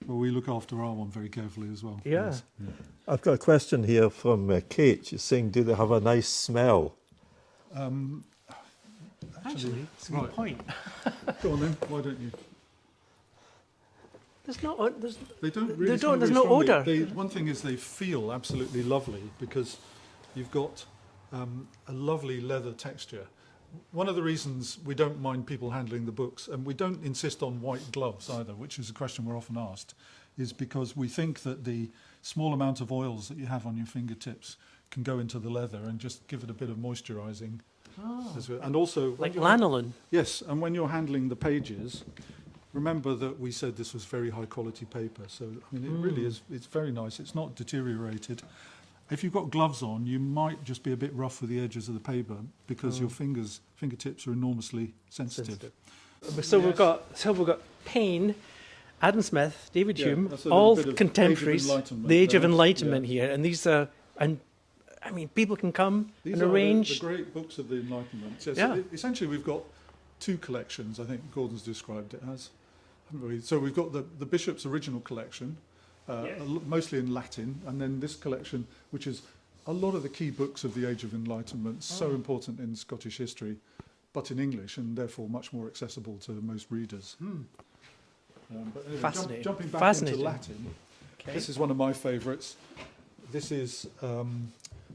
Well, we look after our one very carefully as well. Yeah. Yes. I've got a question here from Kate. She's saying, do they have a nice smell? Actually, it's a good point. Go on then. Why don't you? There's no. They don't really. They don't. smell There's very no strongly. odour. One thing is they feel absolutely lovely because you've got a lovely leather texture. One of the reasons we don't mind people handling the books, and we don't insist on white gloves either, which is a question we're often asked, is because we think that the small amount of oils that you have on your fingertips can go into the leather and just give it a bit of moisturising. And also, Like lanolin. yes, and when you're handling the pages, remember that we said this was very high quality paper. So, I mean, it really is, it's very nice. It's not deteriorated. If you've got gloves on, you might just be a bit rough with the edges of the paper because your fingertips are enormously sensitive. So we've got Payne, Adam Smith, David Yeah, Hume, that's a all bit of contemporaries. Age of Enlightenment The Age of there, Enlightenment yeah. here, and these are, and I mean, people can come These and are arrange. the great books of the Enlightenment. Yes, Yeah. Essentially, we've got 2 collections. I think Gordon's described it as. Haven't we? So we've got the Bishop's original collection, Yes. mostly in Latin, and then this collection, which is a lot of the key books of the Age of Enlightenment, so important in Scottish history, but in English, and therefore much more accessible to most readers. But anyway, Fascinating. jumping back Fascinating. into Latin, Okay. this is one of my favourites. This is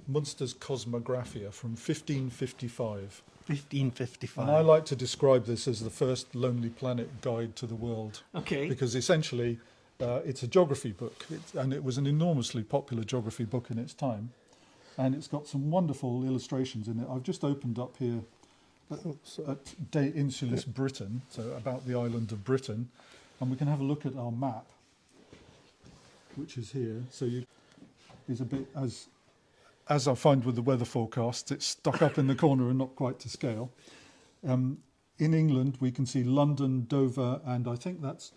Munster's Cosmographia from 1555. 1555. And I like to describe this as the first Lonely Planet guide to the world. Okay. Because essentially it's a geography book, and it was an enormously popular geography book in its time. And it's got some wonderful illustrations in it. I've just opened up here at De Insulis Britain, so about the island of Britain, and we can have a look at our map, which is here. So is a bit as I find with the weather forecasts, it's stuck up in the corner and not quite to scale. In England, we can see London, Dover, and I think that's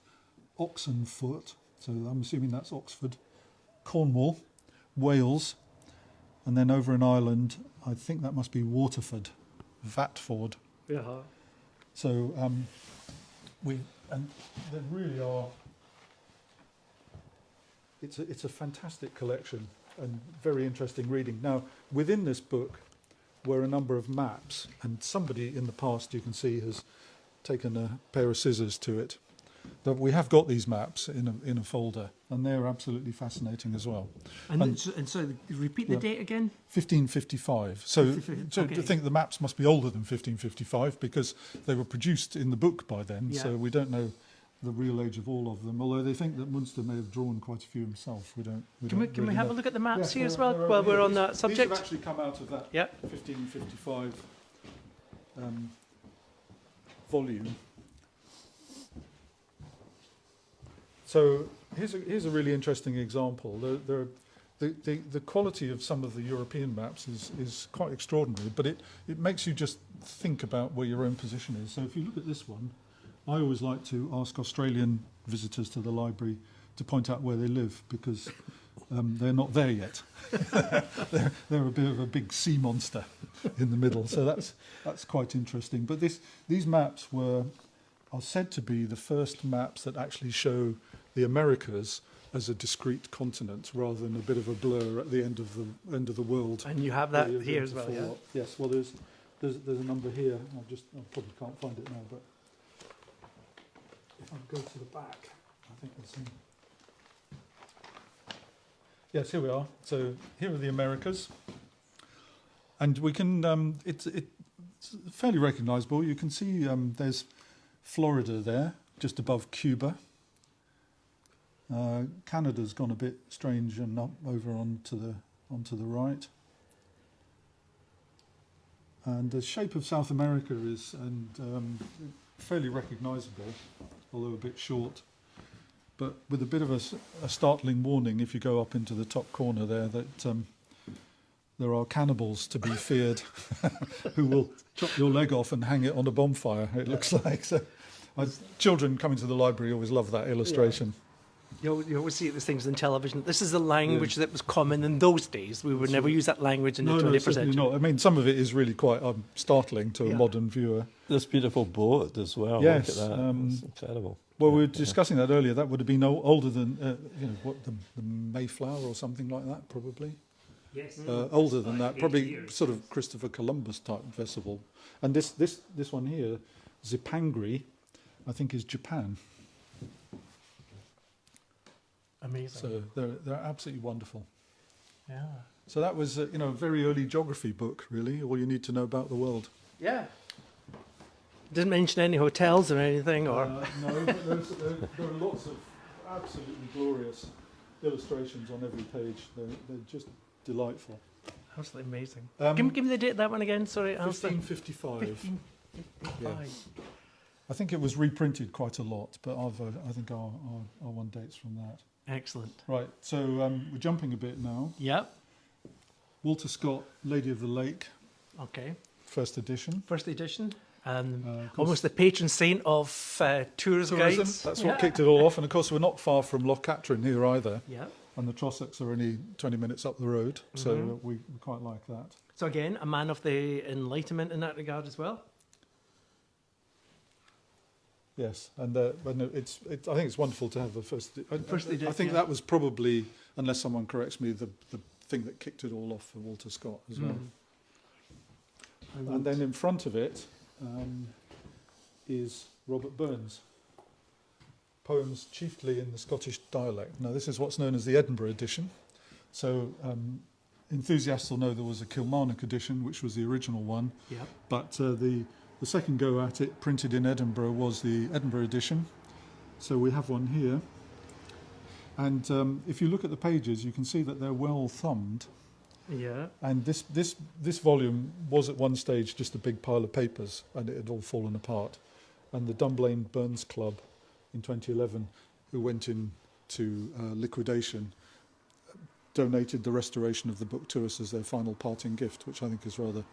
Oxenford. So I'm assuming that's Oxford. Cornwall, Wales, and then over in Ireland, I think that must be Waterford, Watford. Yeah. So there really are. It's a fantastic collection and very interesting reading. Now, within this book, were a number of maps, and somebody in the past, you can see, has taken a pair of scissors to it. But we have got these maps in a folder, and they're absolutely fascinating as well. And so repeat the date again? 1555. So, so okay. to think the maps must be older than 1555 because they were produced in the book by then. Yeah. So we don't know the real age of all of them. Although they think that Munster may have drawn quite a few himself. We don't. Can we really have know. a look at the maps Yeah, here as well they're while over we're here. on that These subject? have actually come out of that Yeah. 1555 volume. So here's a really interesting example. The quality of some of the European maps is quite extraordinary, but it makes you just think about where your own position is. So if you look at this one, I always like to ask Australian visitors to the library to point out where they live because they're not there yet. they're a bit of a big sea monster in the middle, so that's quite interesting. But these maps are said to be the first maps that actually show the Americas as a discrete continent rather than a bit of a blur at the end of the world. And you have that where you're here going as to well, fall yeah? up. Yes, well there's a number here. I probably can't find it now, but if I go to the back, I think there's some. Yes, here we are. So here are the Americas, and we can. It's fairly recognisable. You can see there's Florida there, just above Cuba. Canada's gone a bit strange and up over onto the right. And the shape of South America is fairly recognisable, although a bit short. But with a bit of a startling warning, if you go up into the top corner there, that there are cannibals to be feared who will chop your leg off and hang it on a bonfire, it looks like. So, children coming to the library always love that illustration. You always see these things in television. This is the language that was common in those days. We would never use that language in the 21st certainly century. not. I mean, some of it is really quite startling to a modern viewer. This beautiful boat as well. Yes, Look at that. It's incredible. Well, we were discussing that earlier. That would have been older than the Mayflower or something like that, probably. Yes. Older than that, 80 probably years. sort of Christopher Columbus type vessel. And this one here, Zipangri, I think is Japan. Amazing. So they're absolutely wonderful. Yeah. So that was a very early geography book, really. All you need to know about the world. Yeah. Didn't mention any hotels or anything, or No, but there are lots of absolutely glorious illustrations on every page. They're just delightful. absolutely amazing. Um, Give me the date of that one again. Sorry, Alistair. 1555. 1555. I think it was reprinted quite a lot, but I think our one dates from that. Excellent. Right, so we're jumping a bit now. Yep. Walter Scott, Lady of the Lake, Okay. first edition. First edition. And Of course, almost the patron saint of tours tourism, guides. that's what kicked it all off. And of course, we're not far from Loch Katrine here either. Yeah. And the Trossachs are only 20 minutes up the road, so we quite like that. So again, a man of the Enlightenment in that regard as well. Yes, and I think it's wonderful to have the first. First edition, I think yeah. that was probably, unless someone corrects me, the thing that kicked it all off for Walter Scott as well. And then in front of it is Robert Burns. Poems chiefly in the Scottish dialect. Now this is what's known as the Edinburgh edition. So enthusiasts will know there was a Kilmarnock edition, which was the original one. Yeah. But the second go at it, printed in Edinburgh, was the Edinburgh edition. So we have one here. And if you look at the pages, you can see that they're well thumbed. Yeah. And this volume was at one stage just a big pile of papers, and it had all fallen apart. And the Dunblane Burns Club in 2011, who went into liquidation, donated the restoration of the book to us as their final parting gift, which I think is rather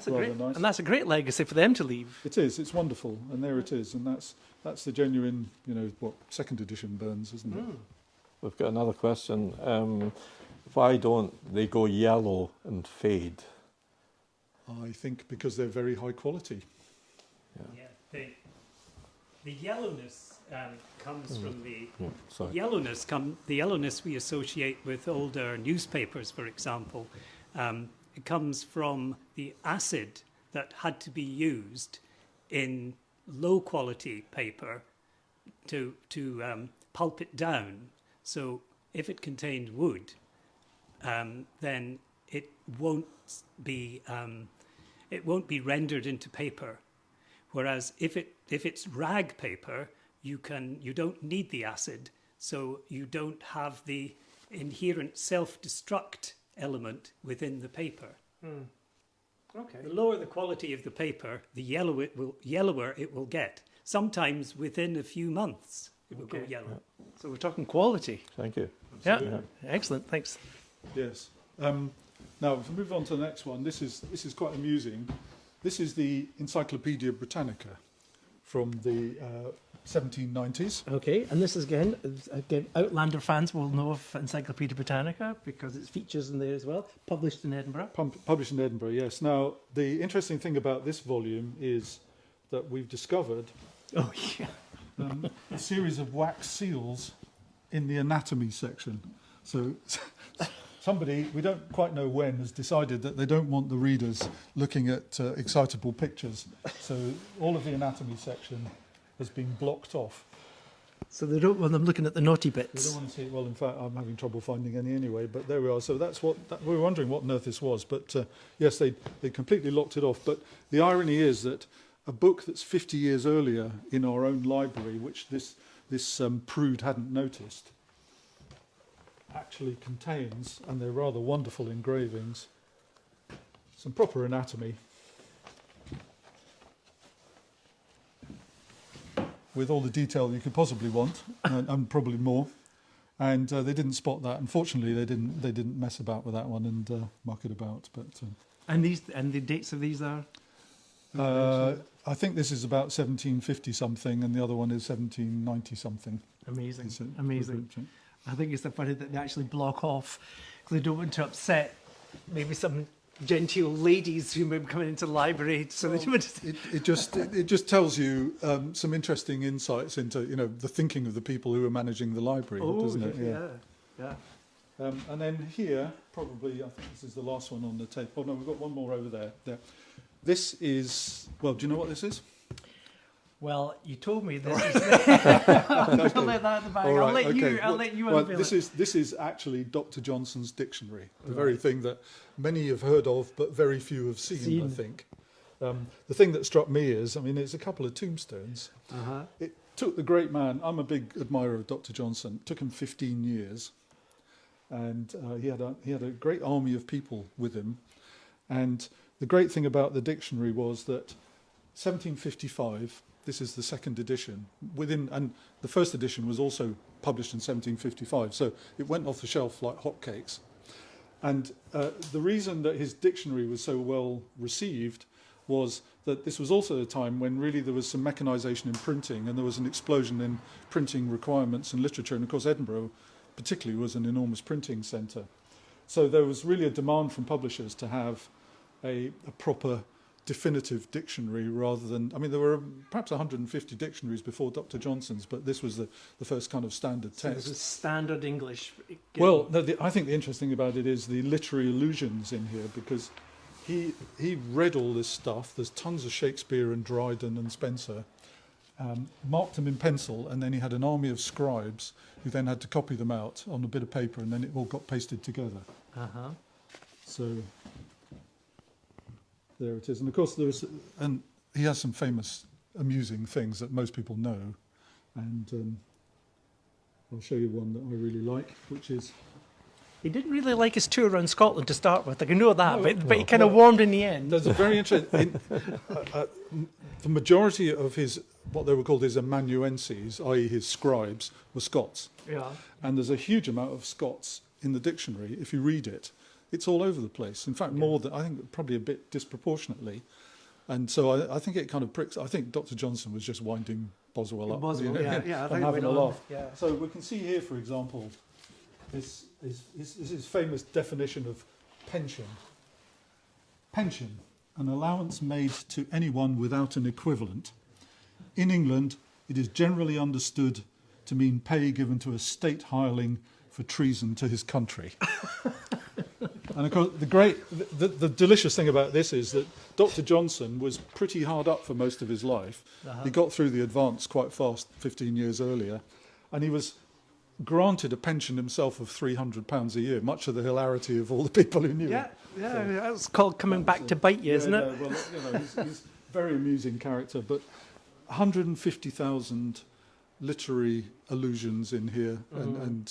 nice. And that's a great legacy for them to leave. It is. It's wonderful, and there it is, and that's the genuine, second edition Burns, isn't it? We've got another question. Why don't they go yellow and fade? I think because they're very high quality. Yeah. The yellowness comes from the Sorry. the yellowness we associate with older newspapers, for example, comes from the acid that had to be used in low quality paper to pulp it down. So if it contained wood, then it won't be rendered into paper. Whereas if it's rag paper, you don't need the acid, so you don't have the inherent self-destruct element within the paper. Okay. The lower the quality of the paper, the yellower it will get. Sometimes within a few months it will go yellow. So we're talking quality. Thank you. Yeah. Excellent. Thanks. Yes. Now, if we move on to the next one, this is quite amusing. This is the Encyclopaedia Britannica from the 1790s. Okay, and this is again, Outlander fans will know of Encyclopaedia Britannica because it's features in there as well. Published in Edinburgh. Published in Edinburgh, yes. Now, the interesting thing about this volume is that we've discovered Oh yeah. a series of wax seals in the anatomy section. So somebody, we don't quite know when, has decided that they don't want the readers looking at excitable pictures. So all of the anatomy section has been blocked off. So they don't want them looking at the naughty We bits. don't want to see it. Well, in fact, I'm having trouble finding any anyway, but there we are. So that's we were wondering what on earth this was. But yes, they completely locked it off. But the irony is that a book that's 50 years earlier in our own library, which this prude hadn't noticed, actually contains, and they're rather wonderful engravings, some proper anatomy with all the detail you could possibly want, and probably more. And they didn't spot that. Unfortunately, they didn't mess about with that one and muck it about. But And the dates of these are? I think this is about 1750 something, and the other one is 1790 something. Amazing. Amazing. I think it's so funny that they actually block off because they don't want to upset maybe some genteel ladies who may be coming into the library. So they don't want to... it just tells you some interesting insights into the thinking of the people who are managing the library, doesn't it? Yeah. And then here, probably, I think this is the last one on the tape. Oh no, we've got one more over there. There. This is, well, do you know what this is? Well, you told me this. I'm not going to let that at the back. All I'll right, let you well, unveil it. this is actually Dr. Johnson's dictionary, the very thing that many have heard of, but very few have seen. I think. The thing that struck me is, it's a couple of tombstones. It took the great man. I'm a big admirer of Dr. Johnson. It took him 15 years, and he had a great army of people with him. And the great thing about the dictionary was that 1755. This is the second edition. And the first edition was also published in 1755, so it went off the shelf like hotcakes. And the reason that his dictionary was so well received was that this was also a time when really there was some mechanisation in printing, and there was an explosion in printing requirements and literature. And of course, Edinburgh particularly was an enormous printing centre. So there was really a demand from publishers to have a proper definitive dictionary rather than, there were perhaps 150 dictionaries before Dr. Johnson's, but this was the first kind of standard text. This is standard English. Well, no, I think the interesting about it is the literary allusions in here, because he read all this stuff. There's tons of Shakespeare and Dryden and Spenser, marked them in pencil, and then he had an army of scribes who then had to copy them out on a bit of paper, and then it all got pasted together. So there it is. And of course and he has some famous, amusing things that most people know. And I'll show you one that I really like, which is... He didn't really like his tour around Scotland to start with. I can know that, but he kind of warmed in the end. There's a very interesting... the majority of his, what they were called his amanuenses, i.e. his scribes, were Scots. Yeah. And there's a huge amount of Scots in the dictionary, if you read it. It's all over the place. In fact, more than, I think, probably a bit disproportionately. And so I think it kind of pricks. I think Dr. Johnson was just winding Boswell up. And having a laugh. Yeah. So we can see here, for example, this is his famous definition of pension. Pension, an allowance made to anyone without an equivalent. In England, it is generally understood to mean pay given to a state hireling for treason to his country. And of course, the delicious thing about this is that Dr. Johnson was pretty hard up for most of his life. He got through the advance quite fast 15 years earlier, and he was granted a pension himself of £300 a year, much to the hilarity of all the people who knew him. Yeah, that's called coming back to bite you, isn't it? Well, he's a very amusing character, but 150,000 literary allusions in here, and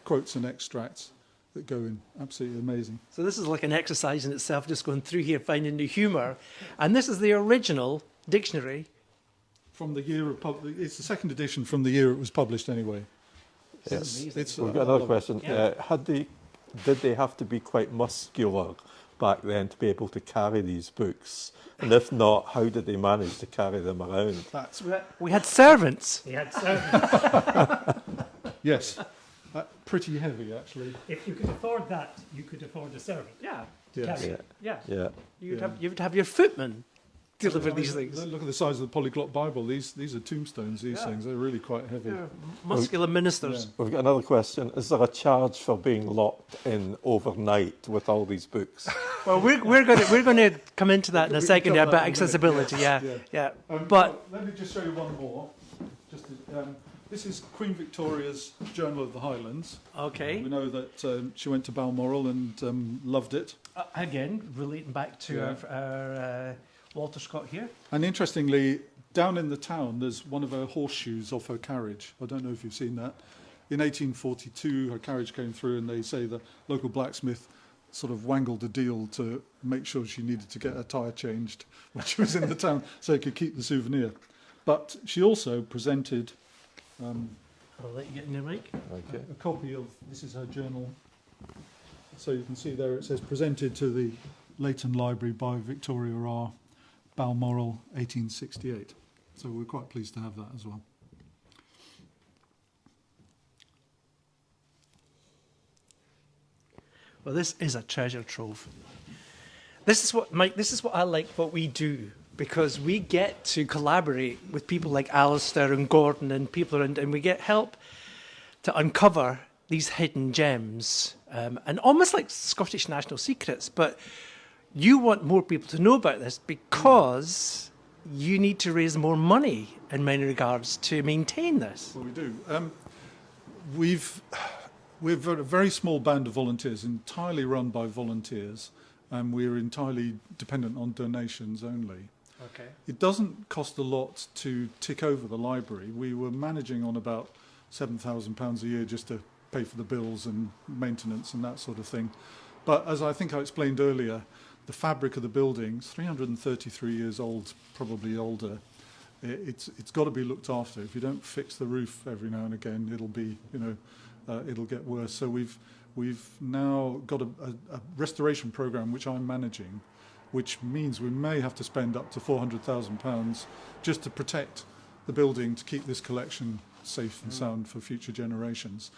quotes and extracts that go in. Absolutely amazing. So this is like an exercise in itself, just going through here, finding the humour. And this is the original dictionary. From the year of it's the second edition from the year it was published anyway. Yes. It's We've got another question. Did they have to be quite muscular back then to be able to carry these books? And if not, how did they manage to carry them around? We had servants. He had servants. Yes. Pretty heavy, actually. If you could afford that, you could afford a servant. Yeah. Yes. Carry it. Yeah. You'd have your footman deliver these things. Look at the size of the polyglot Bible. These are tombstones, these things. They're really quite heavy. Yeah. Muscular ministers. We've got another question. Is there a charge for being locked in overnight with all these books? Well, we're going to come into that in a second cover about that in a minute, accessibility. yeah. Yeah. But let me just show you one more. This is Queen Victoria's Journal of the Highlands. Okay. We know that she went to Balmoral and loved it. Again, relating back to our Walter Scott here. And interestingly, down in the town, there's one of her horseshoes off her carriage. I don't know if you've seen that. In 1842, her carriage came through, and they say the local blacksmith sort of wangled a deal to make sure she needed to get her tyre changed when she was in the town so he could keep the souvenir. But she also presented I'll let you get in there, Mike. Okay. a copy of, this is her journal. So you can see there it says presented to the Leighton Library by Victoria R. Balmoral, 1868. So we're quite pleased to have that as well. Well, this is a treasure trove. This is what, Mike, this is what I like what we do, because we get to collaborate with people like Alistair and Gordon and people, and we get help to uncover these hidden gems, and almost like Scottish national secrets. But you want more people to know about this because you need to raise more money in many regards to maintain this. Well, we do. We've a very small band of volunteers, entirely run by volunteers, and we're entirely dependent on donations only. Okay. It doesn't cost a lot to tick over the library. We were managing on about £7,000 a year just to pay for the bills and maintenance and that sort of thing. But as I think I explained earlier, the fabric of the building is 333 years old, probably older. It's got to be looked after. If you don't fix the roof every now and again, it'll be, it'll get worse. So we've now got a restoration program which I'm managing, which means we may have to spend up to £400,000 just to protect the building, to keep this collection safe and sound for future generations.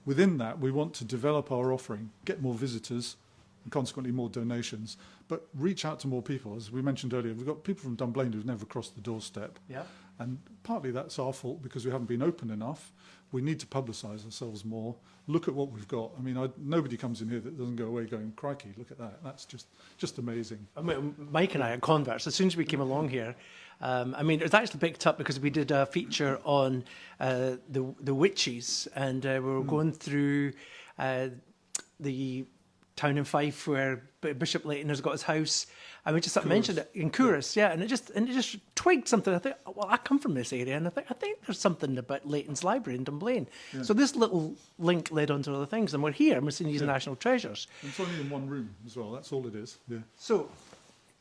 Within that, we want to develop our offering, get more visitors, and consequently more donations, but reach out to more people. As we mentioned earlier, we've got people from Dunblane who've never crossed the doorstep. Yeah. And partly that's our fault because we haven't been open enough. We need to publicise ourselves more. Look at what we've got. I mean, nobody comes in here that doesn't go away going, crikey, look at that. That's just amazing. I mean, Mike and I are converts. As soon as we came along here, it was actually picked up because we did a feature on the witches, and we were going through the town in Fife where Bishop Leighton has got his house, and we just sort of mentioned it in Couros, and it just twigged something. I thought, well, I come from this area, and I think there's something about Leighton's Library in Dunblane. Yeah. So this little link led on to other things, and we're here, and we're seeing these national treasures. And it's only in one room as well. That's all it is. Yeah. So,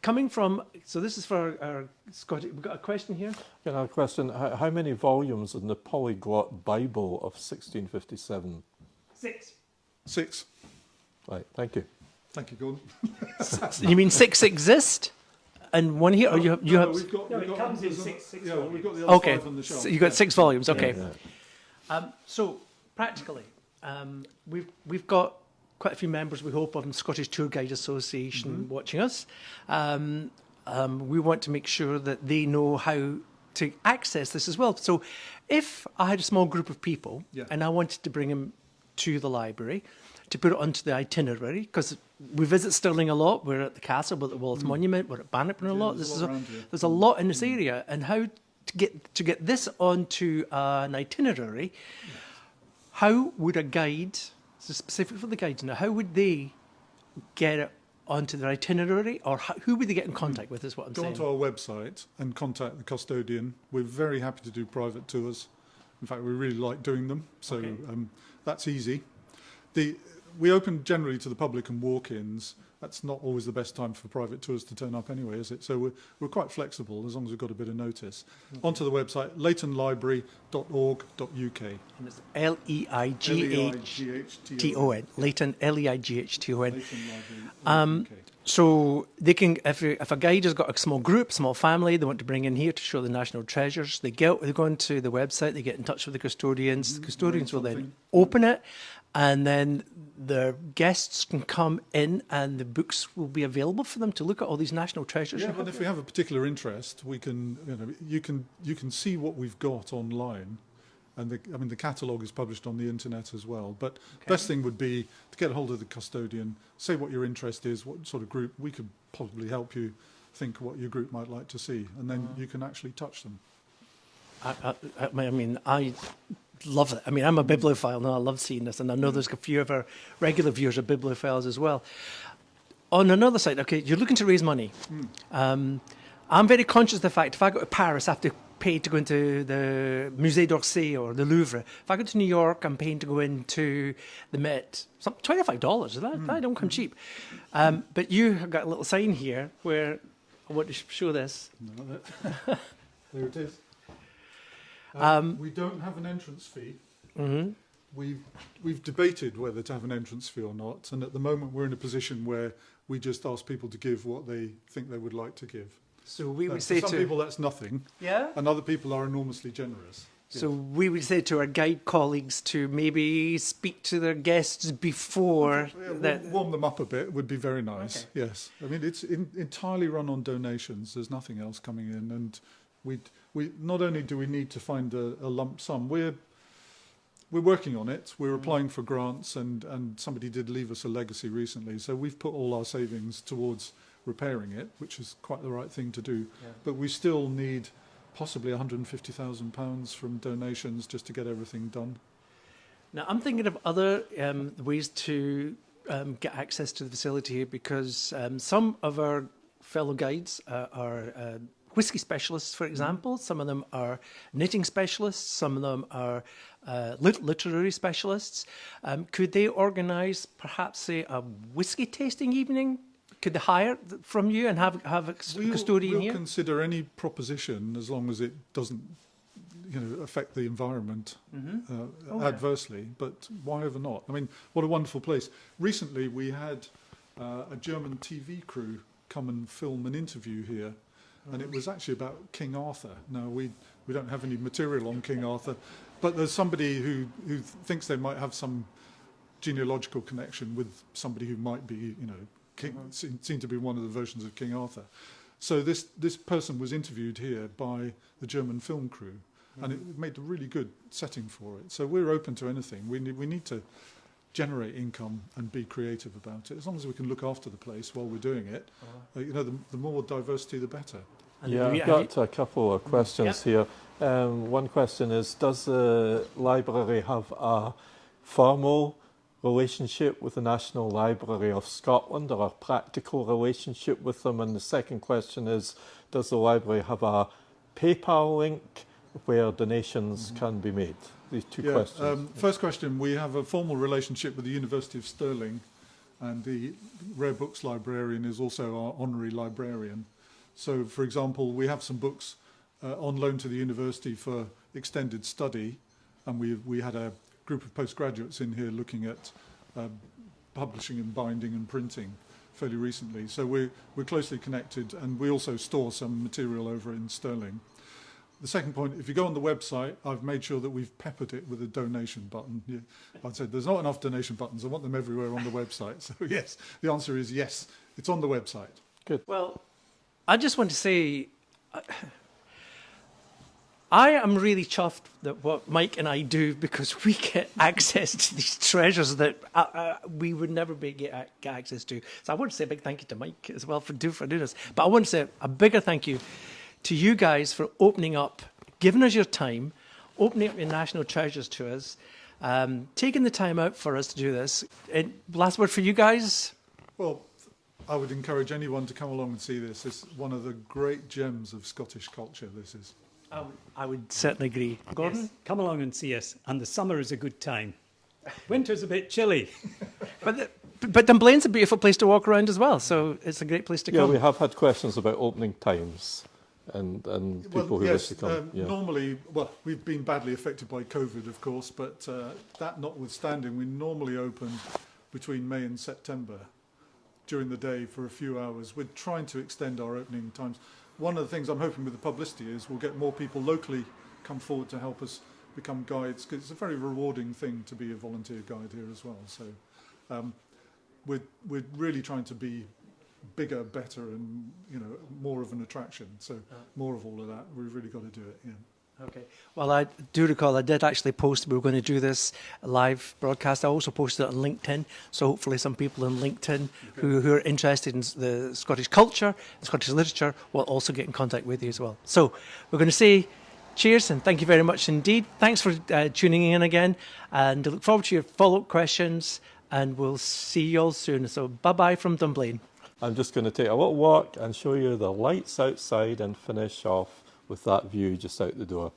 coming from, so this is for our Scottish. We've got a question here. Got another question. How many volumes in the Polyglot Bible of 1657? 6. Right, thank you. Thank you, Gordon. You mean 6 exist? And one here? Or you have? We've got, it comes in six yeah, volumes. we've got the other 5 on the shelf. So you've got 6 volumes, okay. Yeah. So, practically, we've got quite a few members, we hope, of the Scottish Tour Guide Association watching us. We want to make sure that they know how to access this as well. So if I had a small group of people and I wanted to bring them to the library, to put it onto the itinerary? Because we visit Stirling a lot. We're at the castle, we're at the Wallace Monument, we're at Bannockburn a lot. There's a lot in this area, and how to get this onto an itinerary? How would a guide, this is specific for the guides now, how would they get it onto their itinerary, or who would they get in contact with, is what I'm Go saying. onto our website and contact the custodian. We're very happy to do private tours. In fact, we really like doing them, so that's easy. We open generally to the public and walk-ins. That's not always the best time for private tours to turn up anyway, is it? So we're quite flexible as long as we've got a bit of notice. Onto the website, leightonlibrary.org.uk. And it's Leighton, Leighton, Leighton. So they can, if a guide has got a small group, small family, they want to bring in here to show the national treasures, they go onto the website, they get in touch with the custodians. The custodians will then open it, and then the guests can come in, and the books will be available for them to look at all these national treasures. Yeah, and if we have a particular interest, we can, you can see what we've got online. And the catalogue is published on the internet as well. But best thing would be to get a hold of the custodian, say what your interest is, what sort of group. We could possibly help you think what your group might like to see, and then you can actually touch them. I love it. I mean, I'm a bibliophile, and I love seeing this, and I know there's a few of our regular viewers are bibliophiles as well. On another side, okay, you're looking to raise money. I'm very conscious of the fact if I go to Paris, I have to pay to go into the Musée d'Orsay or the Louvre. If I go to New York, I'm paying to go into the Met. $25, that don't come cheap. But you have got a little sign here where I want to show this. There it is. We don't have an entrance fee. We've debated whether to have an entrance fee or not, and at the moment we're in a position where we just ask people to give what they think they would like to give. So we would say for some people that's nothing, and other people are enormously generous. So we would say to our guide colleagues to maybe speak to their guests before warm them up a bit would be very nice. Okay. Yes, I mean it's entirely run on donations. There's nothing else coming in, and we not only do we need to find a lump sum, we're working on it. We're applying for grants, and somebody did leave us a legacy recently, so we've put all our savings towards repairing it, which is quite the right thing to do. But we still need possibly £150,000 from donations just to get everything done. Now, I'm thinking of other ways to get access to the facility here, because some of our fellow guides are whisky specialists, for example. Some of them are knitting specialists. Some of them are literary specialists. Could they organise, perhaps, say, a whisky tasting evening? Could they hire from you and have a custodian here? We'll consider any proposition as long as it doesn't, affect the environment adversely. But why ever not? I mean, what a wonderful place. Recently, we had a German TV crew come and film an interview here, and it was actually about King Arthur. Now, we don't have any material on King Arthur, but there's somebody who thinks they might have some genealogical connection with somebody who might be, seemed to be one of the versions of King Arthur. So this person was interviewed here by the German film crew, and it made a really good setting for it. So we're open to anything. We need to generate income and be creative about it. As long as we can look after the place while we're doing it, the more diversity, the better. Yeah, I've got a couple of questions here. One question is, does the library have a formal relationship with the National Library of Scotland, or a practical relationship with them? And the second question is, does the library have a PayPal link where donations can be made? These two questions. First question, we have a formal relationship with the University of Stirling, and the Rare Books librarian is also our honorary librarian. So, for example, we have some books on loan to the university for extended study, and we had a group of postgraduates in here looking at publishing and binding and printing fairly recently. So we're closely connected, and we also store some material over in Stirling. The second point, if you go on the website, I've made sure that we've peppered it with a donation button. I'd said there's not enough donation buttons. I want them everywhere on the website. So yes, the answer is yes, it's on the website. Good. Well, I just want to say, I am really chuffed that what Mike and I do, because we get access to these treasures that we would never get access to. So I want to say a big thank you to Mike as well for doing this. But I want to say a bigger thank you to you guys for opening up, giving us your time, opening up your national treasures to us, taking the time out for us to do this. And last word for you guys? Well, I would encourage anyone to come along and see this. It's one of the great gems of Scottish culture, this is. I would certainly agree. Gordon? Yes, come along and see us. And the summer is a good time. Winter's a bit chilly. But Dunblane's a beautiful place to walk around as well, so it's a great place to Yeah, come. we have had questions about opening times and people who wish to come. Normally, well, we've been badly affected by COVID, of course, but that notwithstanding, we normally open between May and September during the day for a few hours. We're trying to extend our opening times. One of the things I'm hoping with the publicity is we'll get more people locally come forward to help us become guides, because it's a very rewarding thing to be a volunteer guide here as well. So we're really trying to be bigger, better, and more of an attraction. So more of all of that. We've really got to do it. Yeah. Okay. Well, I do recall I did actually post we were going to do this live broadcast. I also posted it on LinkedIn, so hopefully some people on LinkedIn who are interested in the Scottish culture, the Scottish literature, will also get in contact with you as well. So we're going to say cheers and thank you very much indeed. Thanks for tuning in again, and I look forward to your follow-up questions, and we'll see you all soon. So bye-bye from Dunblane. I'm just going to take a little walk and show you the lights outside and finish off with that view just out the door.